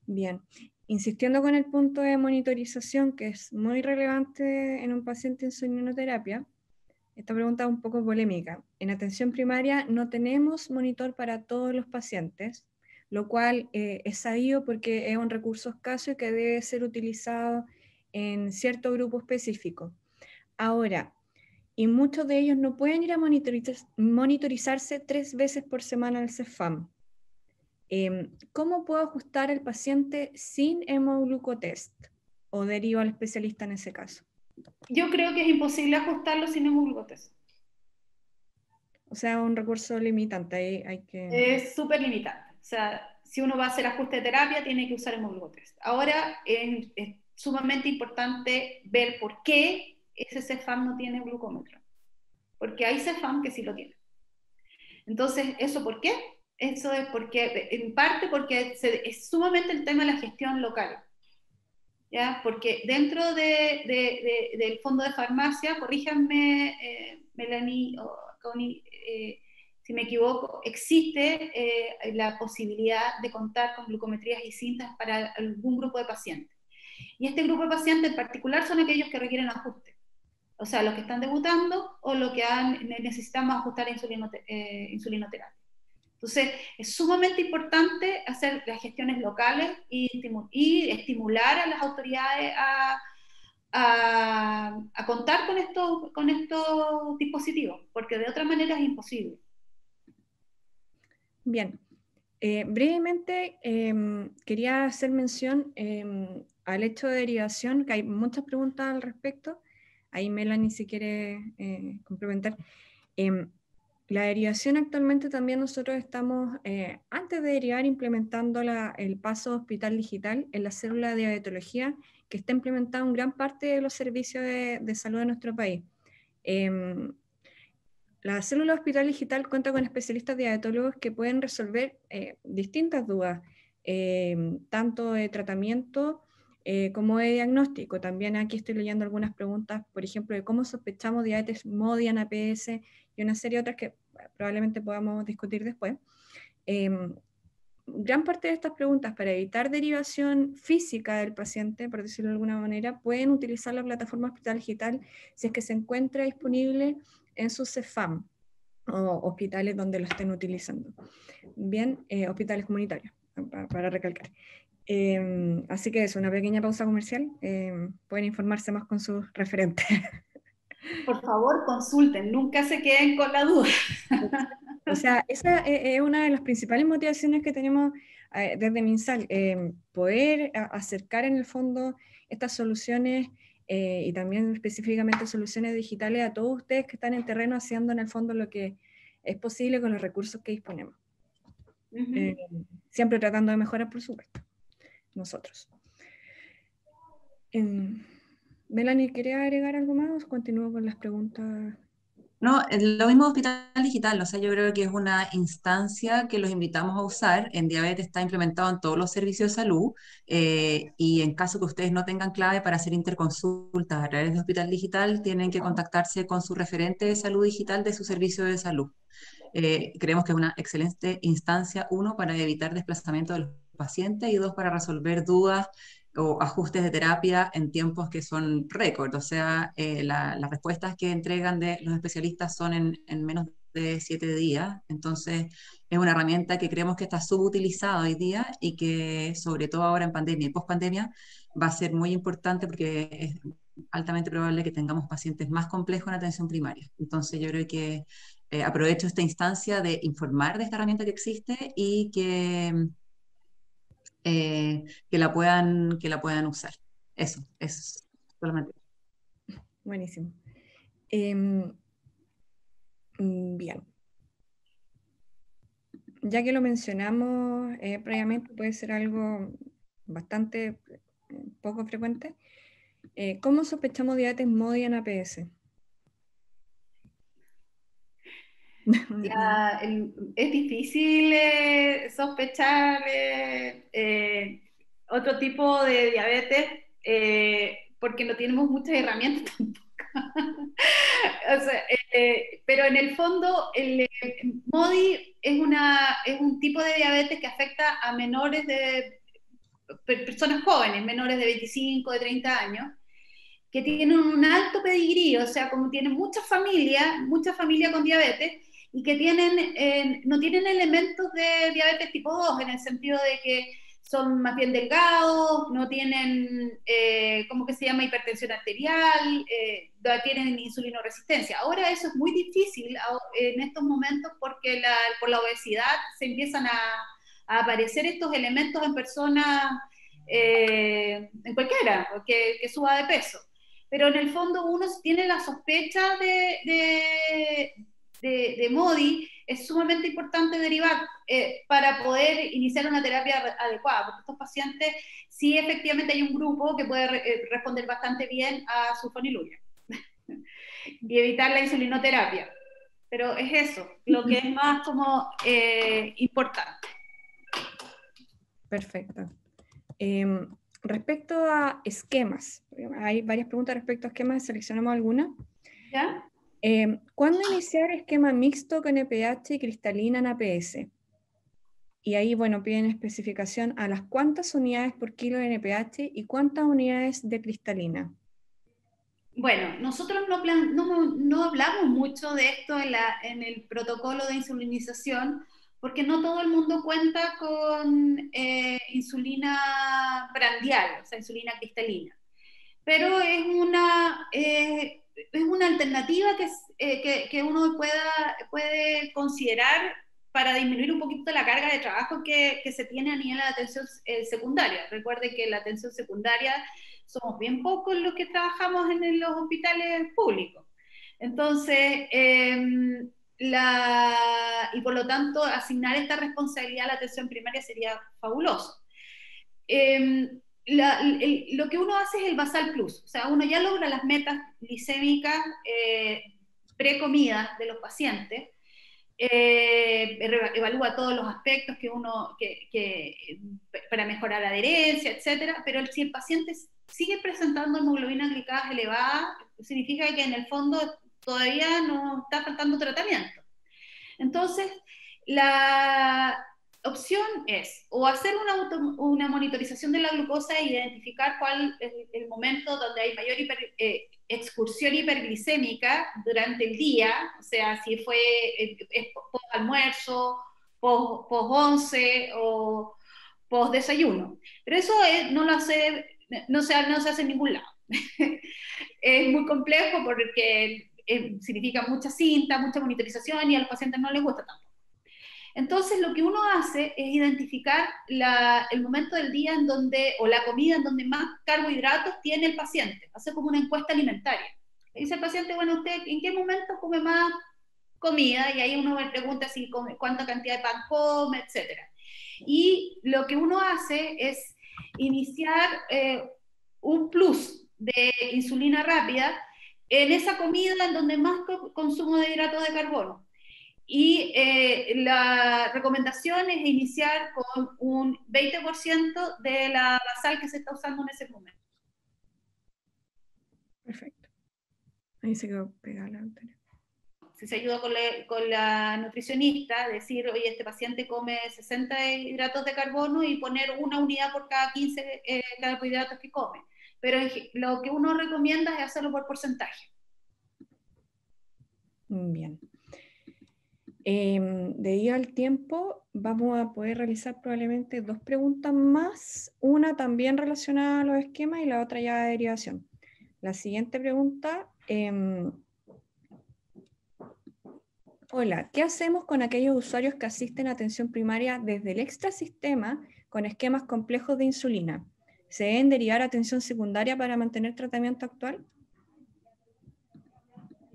Bien. Insistiendo con el punto de monitorización, que es muy relevante en un paciente en insulinoterapia, esta pregunta es un poco polémica. En atención primaria no tenemos monitor para todos los pacientes, lo cual es sabido porque es un recurso escaso y que debe ser utilizado en cierto grupo específico. Ahora, y muchos de ellos no pueden ir a monitorizarse 3 veces por semana al CEFAM. ¿Cómo puedo ajustar al paciente sin hemoglucotest? ¿O derivo al especialista en ese caso? Yo creo que es imposible ajustarlo sin hemoglucotest. O sea, un recurso limitante. Hay que... Es súper limitante. O sea, si uno va a hacer ajuste de terapia, tiene que usar hemoglucotest. Ahora, es sumamente importante ver por qué ese CEFAM no tiene glucómetro. Porque hay CEFAM que sí lo tiene. Entonces, ¿eso por qué? Eso es porque, en parte porque es sumamente el tema de la gestión local. ¿Ya? Porque dentro del fondo de farmacia, corríjanme, Melanie o Connie, si me equivoco, existe la posibilidad de contar con glucometrías y cintas para algún grupo de pacientes. Y este grupo de pacientes en particular son aquellos que requieren ajuste. O sea, los que están debutando o los que necesitamos ajustar insulinoterapia. Entonces, es sumamente importante hacer las gestiones locales y estimular a las autoridades a contar con estos dispositivos, porque de otra manera es imposible. Bien. Brevemente, quería hacer mención al hecho de derivación, que hay muchas preguntas al respecto. Ahí Melanie si quiere complementar. La derivación actualmente también nosotros estamos, antes de derivar, implementando el paso hospital digital en la célula de diabetología, que está implementada en gran parte de los servicios de salud de nuestro país. La célula hospital digital cuenta con especialistas diabetólogos que pueden resolver distintas dudas, tanto de tratamiento como de diagnóstico. También aquí estoy leyendo algunas preguntas, por ejemplo, de cómo sospechamos diabetes MODIAN, APS y una serie de otras que probablemente podamos discutir después. Gran parte de estas preguntas, para evitar derivación física del paciente, por decirlo de alguna manera, pueden utilizar la plataforma Hospital Digital si es que se encuentra disponible en su CEFAM o hospitales donde lo estén utilizando. Bien, hospitales comunitarios, para recalcar. Así que es una pequeña pausa comercial. Pueden informarse más con sus referentes. Por favor, consulten, nunca se queden con la duda. O sea, esa es una de las principales motivaciones que tenemos desde MinSal, poder acercar en el fondo estas soluciones y también específicamente soluciones digitales a todos ustedes que están en terreno haciendo en el fondo lo que es posible con los recursos que disponemos. Siempre tratando de mejorar, por supuesto, nosotros. Melanie, ¿quería agregar algo más o continúo con las preguntas? No, lo mismo Hospital Digital, o sea, yo creo que es una instancia que los invitamos a usar. En diabetes está implementado en todos los servicios de salud y en caso que ustedes no tengan clave para hacer interconsultas a través de Hospital Digital, tienen que contactarse con su referente de salud digital de su servicio de salud. Creemos que es una excelente instancia, uno, para evitar desplazamiento de los pacientes y dos, para resolver dudas o ajustes de terapia en tiempos que son récord. O sea, las respuestas que entregan de los especialistas son en menos de 7 días. Entonces, es una herramienta que creemos que está subutilizada hoy día y que, sobre todo ahora en pandemia y post-pandemia, va a ser muy importante porque es altamente probable que tengamos pacientes más complejos en atención primaria. Entonces, yo creo que aprovecho esta instancia de informar de esta herramienta que existe y que que la puedan usar. Eso es solamente. Buenísimo. Bien. Ya que lo mencionamos previamente, puede ser algo bastante poco frecuente. ¿Cómo sospechamos diabetes MODY en APS? Es difícil sospechar otro tipo de diabetes porque no tenemos muchas herramientas tampoco. O sea, pero en el fondo el MODY es un tipo de diabetes que afecta a menores de personas jóvenes, menores de 25, de 30 años, que tienen un alto pedigrí, o sea, como tienen mucha familia con diabetes, y que no tienen elementos de diabetes tipo 2, en el sentido de que son más bien delgados, no tienen, ¿cómo que se llama?, hipertensión arterial, tienen insulinoresistencia. Ahora eso es muy difícil en estos momentos porque por la obesidad se empiezan a aparecer estos elementos en personas, en cualquiera, que suba de peso. Pero en el fondo uno tiene la sospecha de MODY, es sumamente importante derivar para poder iniciar una terapia adecuada, porque estos pacientes sí efectivamente hay un grupo que puede responder bastante bien a sulfonilurea y evitar la insulinoterapia. Pero es eso, lo que es más como importante. Perfecto. Respecto a esquemas, hay varias preguntas respecto a esquemas, seleccionamos algunas. ¿Ya? ¿Cuándo iniciar esquema mixto con NPH y cristalina en APS? Y ahí, bueno, piden especificación a las cuántas unidades por kilo de NPH y cuántas unidades de cristalina. Bueno, nosotros no hablamos mucho de esto en el protocolo de insulinización, porque no todo el mundo cuenta con insulina prandial, o sea, insulina cristalina. Pero es una alternativa que uno puede considerar para disminuir un poquito la carga de trabajo que se tiene a nivel de atención secundaria. Recuerde que la atención secundaria somos bien pocos los que trabajamos en los hospitales públicos. Entonces, y por lo tanto, asignar esta responsabilidad a la atención primaria sería fabuloso. Lo que uno hace es el basal plus, o sea, uno ya logra las metas glicémicas pre-comida de los pacientes, evalúa todos los aspectos para mejorar la adherencia, etcétera, pero si el paciente sigue presentando hemoglobina glicada elevada, significa que en el fondo todavía no está faltando tratamiento. Entonces, la opción es o hacer una monitorización de la glucosa e identificar cuál es el momento donde hay mayor excursión hiperglicémica durante el día, o sea, si fue post-almuerzo, post-11 o post-desayuno. Pero eso no se hace en ningún lado. Es muy complejo porque significa mucha cinta, mucha monitorización y a los pacientes no les gusta tanto. Entonces lo que uno hace es identificar el momento del día o la comida en donde más carbohidratos tiene el paciente, hacer como una encuesta alimentaria. Le dice al paciente, bueno, ¿usted en qué momento come más comida? Y ahí uno le pregunta si cuánta cantidad de pan come, etc. Y lo que uno hace es iniciar un plus de insulina rápida en esa comida en donde más consumo de hidratos de carbono. Y la recomendación es iniciar con un 20% de la basal que se está usando en ese momento. Perfecto. Ahí se quedó pegada la Antonia. Si se ayuda con la nutricionista, decir, oye, este paciente come 60 hidratos de carbono y poner una unidad por cada 15 carbohidratos que come. Pero lo que uno recomienda es hacerlo por porcentaje. Bien. Debido al tiempo, vamos a poder realizar probablemente 2 preguntas más, una también relacionada a los esquemas y la otra ya de derivación. La siguiente pregunta, hola, ¿qué hacemos con aquellos usuarios que asisten a atención primaria desde el extrasistema con esquemas complejos de insulina. ¿Se deben derivar a atención secundaria para mantener tratamiento actual?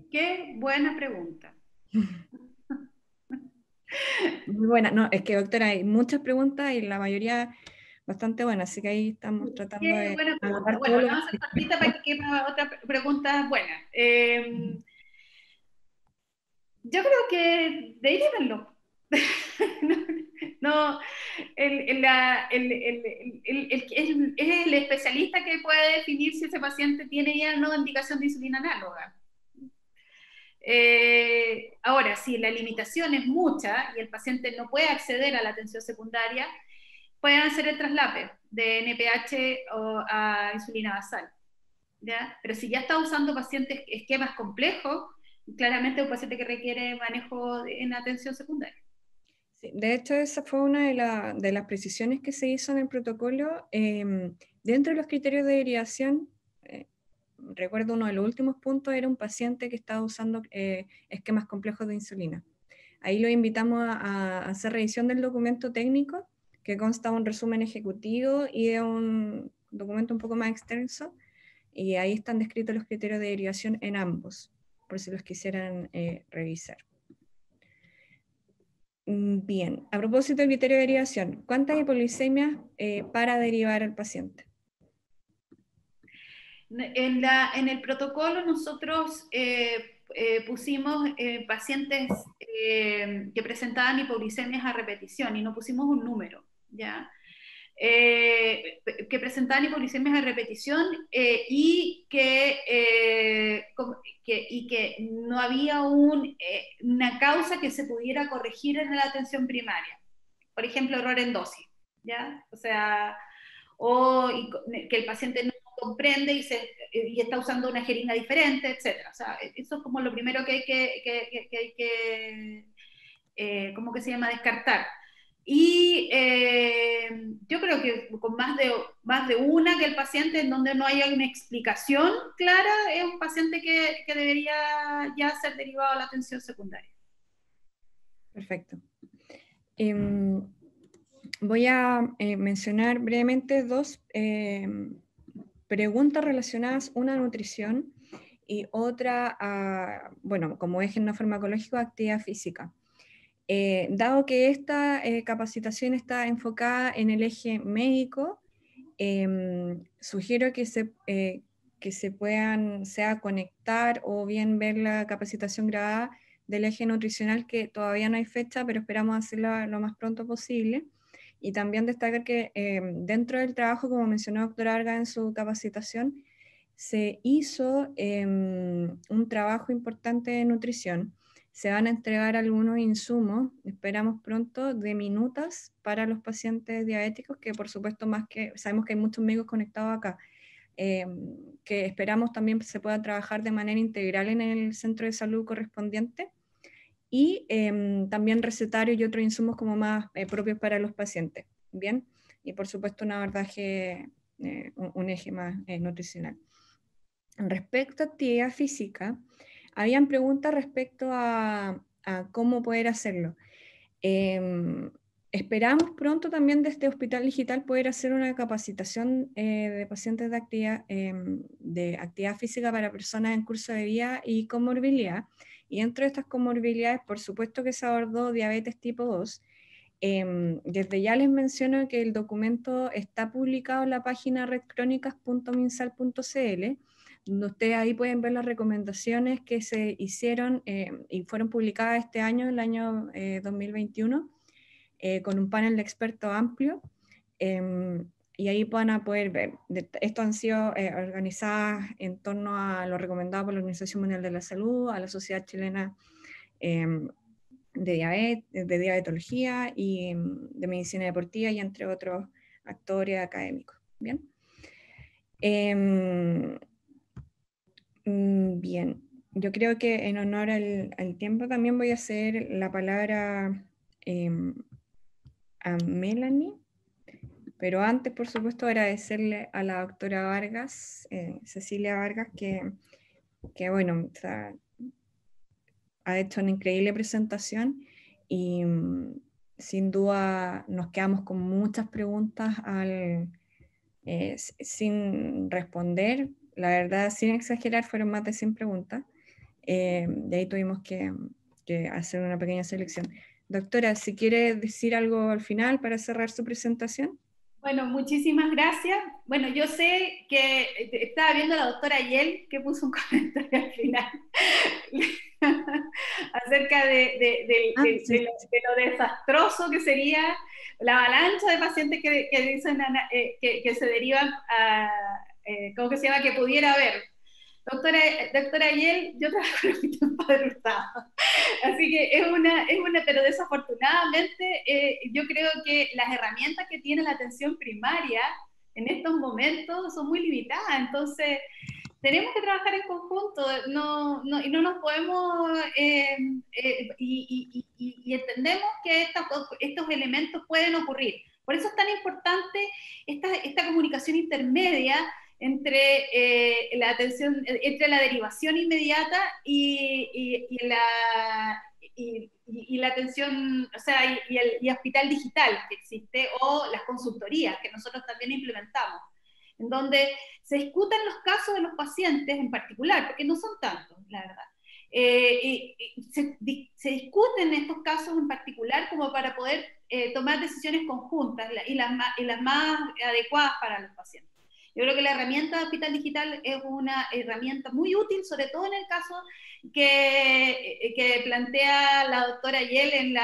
Qué buena pregunta. Muy buena. No, es que, doctora, hay muchas preguntas y la mayoría bastante buenas, así que ahí estamos tratando Qué de buena pregunta. agarrar Bueno, todo lo vamos a hacer cortita para que quede otra pregunta buena. Yo creo que derívenlo. No, es el especialista que puede definir si ese paciente tiene ya o no indicación de insulina análoga. Ahora, si la limitación es mucha y el paciente no puede acceder a la atención secundaria, pueden hacer el traslape de NPH a insulina basal, ¿ya? Pero si ya está usando pacientes esquemas complejos, claramente es un paciente que requiere manejo en atención secundaria. Sí, de hecho, esa fue una de las precisiones que se hizo en el protocolo. Dentro de los criterios de derivación, recuerdo uno de los últimos puntos era un paciente que estaba usando esquemas complejos de insulina. Ahí lo invitamos a hacer revisión del documento técnico, que consta de un resumen ejecutivo y de un documento un poco más extenso, y ahí están descritos los criterios de derivación en ambos, por si los quisieran revisar. Bien, a propósito del criterio de derivación, ¿cuántas hipoglicemias para derivar al paciente? En el protocolo nosotros pusimos pacientes que presentaban hipoglicemias a repetición y no pusimos un número, ¿ya? Que presentaban hipoglicemias a repetición y que no había una causa que se pudiera corregir en la atención primaria. Por ejemplo, error en dosis, ¿ya? O sea, que el paciente no comprende y está usando una jeringa diferente, etc. O sea, eso es como lo primero que hay que ¿cómo que se llama? Descartar. Y yo creo que con más de una que el paciente en donde no haya una explicación clara, es un paciente que debería ya ser derivado a la atención secundaria. Perfecto. Voy a mencionar brevemente dos preguntas relacionadas, una a nutrición y otra bueno, como eje no farmacológico, actividad física. Dado que esta capacitación está enfocada en el eje médico, sugiero que se puedan, sea conectar o bien ver la capacitación grabada del eje nutricional, que todavía no hay fecha, pero esperamos hacerla lo más pronto posible. Y también destacar que dentro del trabajo, como mencionó la doctora Vargas en su capacitación, se hizo un trabajo importante de nutrición. Se van a entregar algunos insumos, esperamos pronto, de minutas para los pacientes diabéticos, que por supuesto más que, sabemos que hay muchos médicos conectados acá, que esperamos también se pueda trabajar de manera integral en el centro de salud correspondiente, y también recetarios y otros insumos como más propios para los pacientes, ¿bien? Y por supuesto un abordaje, un eje más nutricional. Respecto a actividad física, habían preguntas respecto a cómo poder hacerlo. Esperamos pronto también desde Hospital Digital poder hacer una capacitación de pacientes de actividad física para personas en curso de vida y comorbilidad. Y dentro de estas comorbilidades, por supuesto que se abordó diabetes tipo 2. Desde ya les menciono que el documento está publicado en la página redcrónicas.minsal.cl, donde ustedes ahí pueden ver las recomendaciones que se hicieron y fueron publicadas este año, el año 2021, con un panel de expertos amplio, y ahí van a poder ver. Esto han sido organizadas en torno a lo recomendado por la Organización Mundial de la Salud, a la Sociedad Chilena de diabetología y de medicina deportiva, y entre otros actores académicos. Bien. Bien, yo creo que en honor al tiempo también voy a hacer la palabra a Melanie, pero antes, por supuesto, agradecerle a la doctora Vargas, Cecilia Vargas, que bueno, o sea, ha hecho una increíble presentación y sin duda nos quedamos con muchas preguntas sin responder. La verdad, sin exagerar, fueron más de 100 preguntas. De ahí tuvimos que hacer una pequeña selección. Doctora, si quiere decir algo al final para cerrar su presentación. Bueno, muchísimas gracias. Bueno, yo sé que estaba viendo a la doctora Yel que puso un comentario al final acerca de lo desastroso que sería la avalancha de pacientes que dicen que se derivan a, ¿cómo que se llama? Que pudiera haber. Doctora Yel, yo trabajo en Padre Hurtado. Así que pero desafortunadamente yo creo que las herramientas que tiene la atención primaria en estos momentos son muy limitadas, entonces tenemos que trabajar en conjunto, y no nos podemos, y entendemos que estos elementos pueden ocurrir. Por eso es tan importante esta comunicación intermedia entre la atención, entre la derivación inmediata y la atención, o sea, y el hospital digital que existe, o las consultorías que nosotros también implementamos, en donde se discutan los casos de los pacientes en particular, porque no son tantos, la verdad. Se discuten estos casos en particular como para poder tomar decisiones conjuntas y las más adecuadas para los pacientes. Yo creo que la herramienta de Hospital Digital es una herramienta muy útil, sobre todo en el caso que plantea la doctora Yel,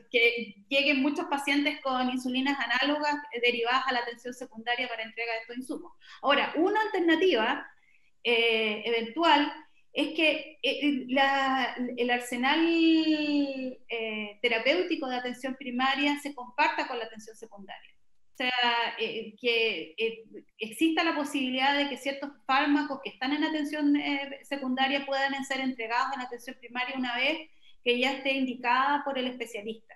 que lleguen muchos pacientes con insulinas análogas derivadas a la atención secundaria para entrega de estos insumos. Ahora, una alternativa eventual es que el arsenal terapéutico de atención primaria se comparta con la atención secundaria. O sea, que exista la posibilidad de que ciertos fármacos que están en atención secundaria puedan ser entregados en atención primaria una vez que ya esté indicada por el especialista,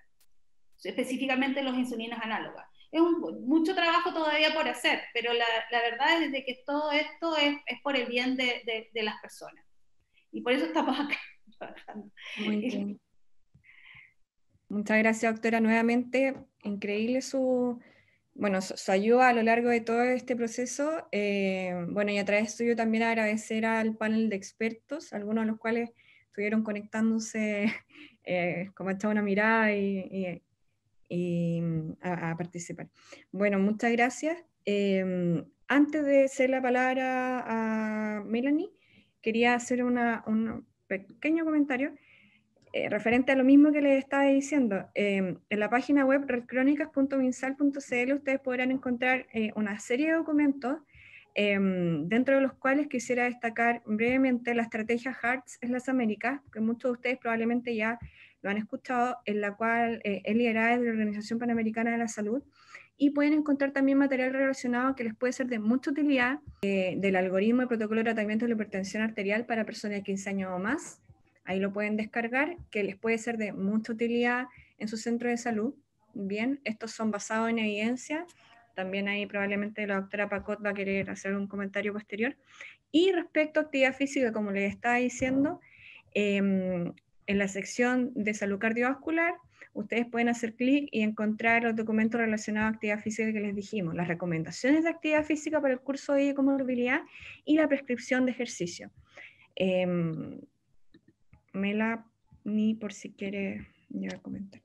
específicamente los insulinas análogas. Es mucho trabajo todavía por hacer, pero la verdad es de que todo esto es por el bien de las personas. Y por eso estamos acá trabajando. Muy bien. Muchas gracias, doctora, nuevamente. Increíble su ayuda a lo largo de todo este proceso. Bueno, y a través suyo también agradecer al panel de expertos, algunos de los cuales estuvieron conectándose, como echaba una mirada y a participar. Bueno, muchas gracias. Antes de hacer la palabra a Melanie, quería hacer un pequeño comentario referente a lo mismo que les estaba diciendo. En la página web redcrónicas.minsal.cl ustedes podrán encontrar una serie de documentos dentro de los cuales quisiera destacar brevemente la estrategia HEARTS en las Américas, que muchos de ustedes probablemente ya lo han escuchado, en la cual es liderada de la Organización Panamericana de la Salud, y pueden encontrar también material relacionado que les puede ser de mucha utilidad, del algoritmo y protocolo de tratamiento de la hipertensión arterial para personas de 15 años o más. Ahí lo pueden descargar, que les puede ser de mucha utilidad en su centro de salud. Bien, estos son basados en evidencia. También ahí probablemente la doctora Pacot va a querer hacer un comentario posterior. Y respecto a actividad física, como les estaba diciendo, en la sección de salud cardiovascular, ustedes pueden hacer clic y encontrar los documentos relacionados a actividad física que les dijimos, las recomendaciones de actividad física para el curso de comorbilidad y la prescripción de ejercicio. Melanie, por si quiere ya comentar.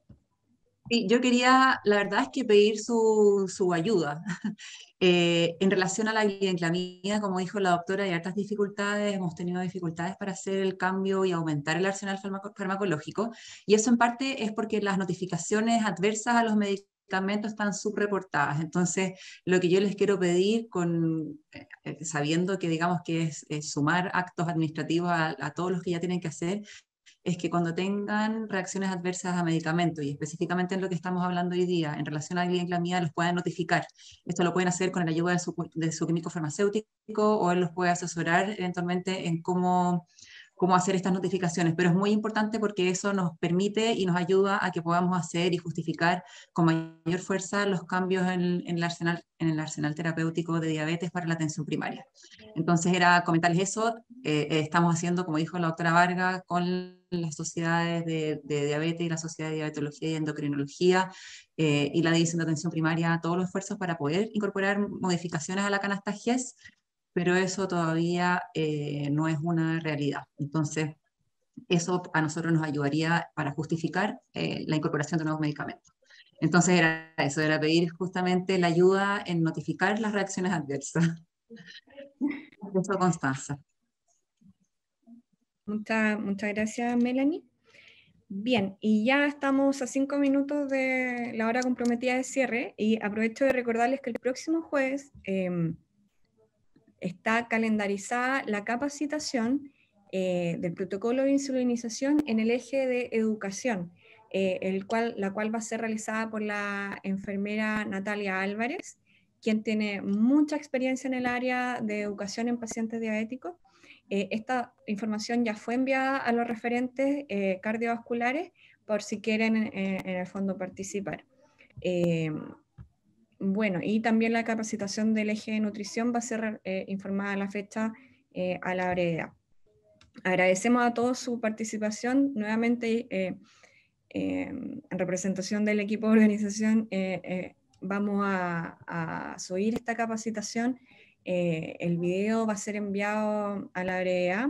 Sí, yo quería, la verdad es que pedir su ayuda. En relación a la glibenclamida, como dijo la doctora, hay hartas dificultades, hemos tenido dificultades para hacer el cambio y aumentar el arsenal farmacológico, y eso en parte es porque las notificaciones adversas a los medicamentos están subreportadas. Entonces, lo que yo les quiero pedir, sabiendo que digamos que es sumar actos administrativos a todos los que ya tienen que hacer, es que cuando tengan reacciones adversas a medicamentos, y específicamente en lo que estamos hablando hoy día, en relación a la glibenclamida, los puedan notificar. Esto lo pueden hacer con la ayuda de su químico farmacéutico, o él los puede asesorar eventualmente en cómo hacer estas notificaciones, pero es muy importante porque eso nos permite y nos ayuda a que podamos hacer y justificar con mayor fuerza los cambios en el arsenal terapéutico de diabetes para la atención primaria. Entonces era comentarles eso. Estamos haciendo, como dijo la doctora Vargas, con las sociedades de diabetes y la Sociedad de Diabetología y Endocrinología y la División de Atención Primaria, todos los esfuerzos para poder incorporar modificaciones a la canasta GES, pero eso todavía no es una realidad. Entonces, eso a nosotros nos ayudaría para justificar la incorporación de nuevos medicamentos. Entonces era eso, era pedir justamente la ayuda en notificar las reacciones adversas. Eso, Constanza. Muchas gracias, Melanie. Bien, y ya estamos a 5 minutos de la hora comprometida de cierre, y aprovecho de recordarles que el próximo jueves está calendarizada la capacitación del protocolo de insulinización en el eje de educación, la cual va a ser realizada por la enfermera Natalia Álvarez, quien tiene mucha experiencia en el área de educación en pacientes diabéticos. Esta información ya fue enviada a los referentes cardiovasculares por si quieren en el fondo participar. Bueno, y también la capacitación del eje de nutrición va a ser informada a la fecha a la brevedad. Agradecemos a todos su participación. Nuevamente, en representación del equipo de organización, vamos a subir esta capacitación. El video va a ser enviado a la brevedad,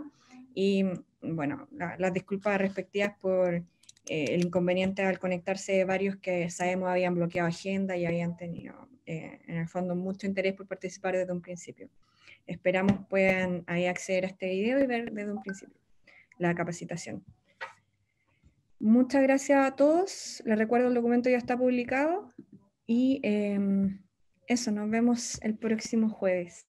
y bueno, las disculpas respectivas por el inconveniente al conectarse varios que sabemos habían bloqueado agenda y habían tenido en el fondo mucho interés por participar desde un principio. Esperamos puedan ahí acceder a este video y ver desde un principio la capacitación. Muchas gracias a todos. Les recuerdo, el documento ya está publicado, y eso, nos vemos el próximo jueves.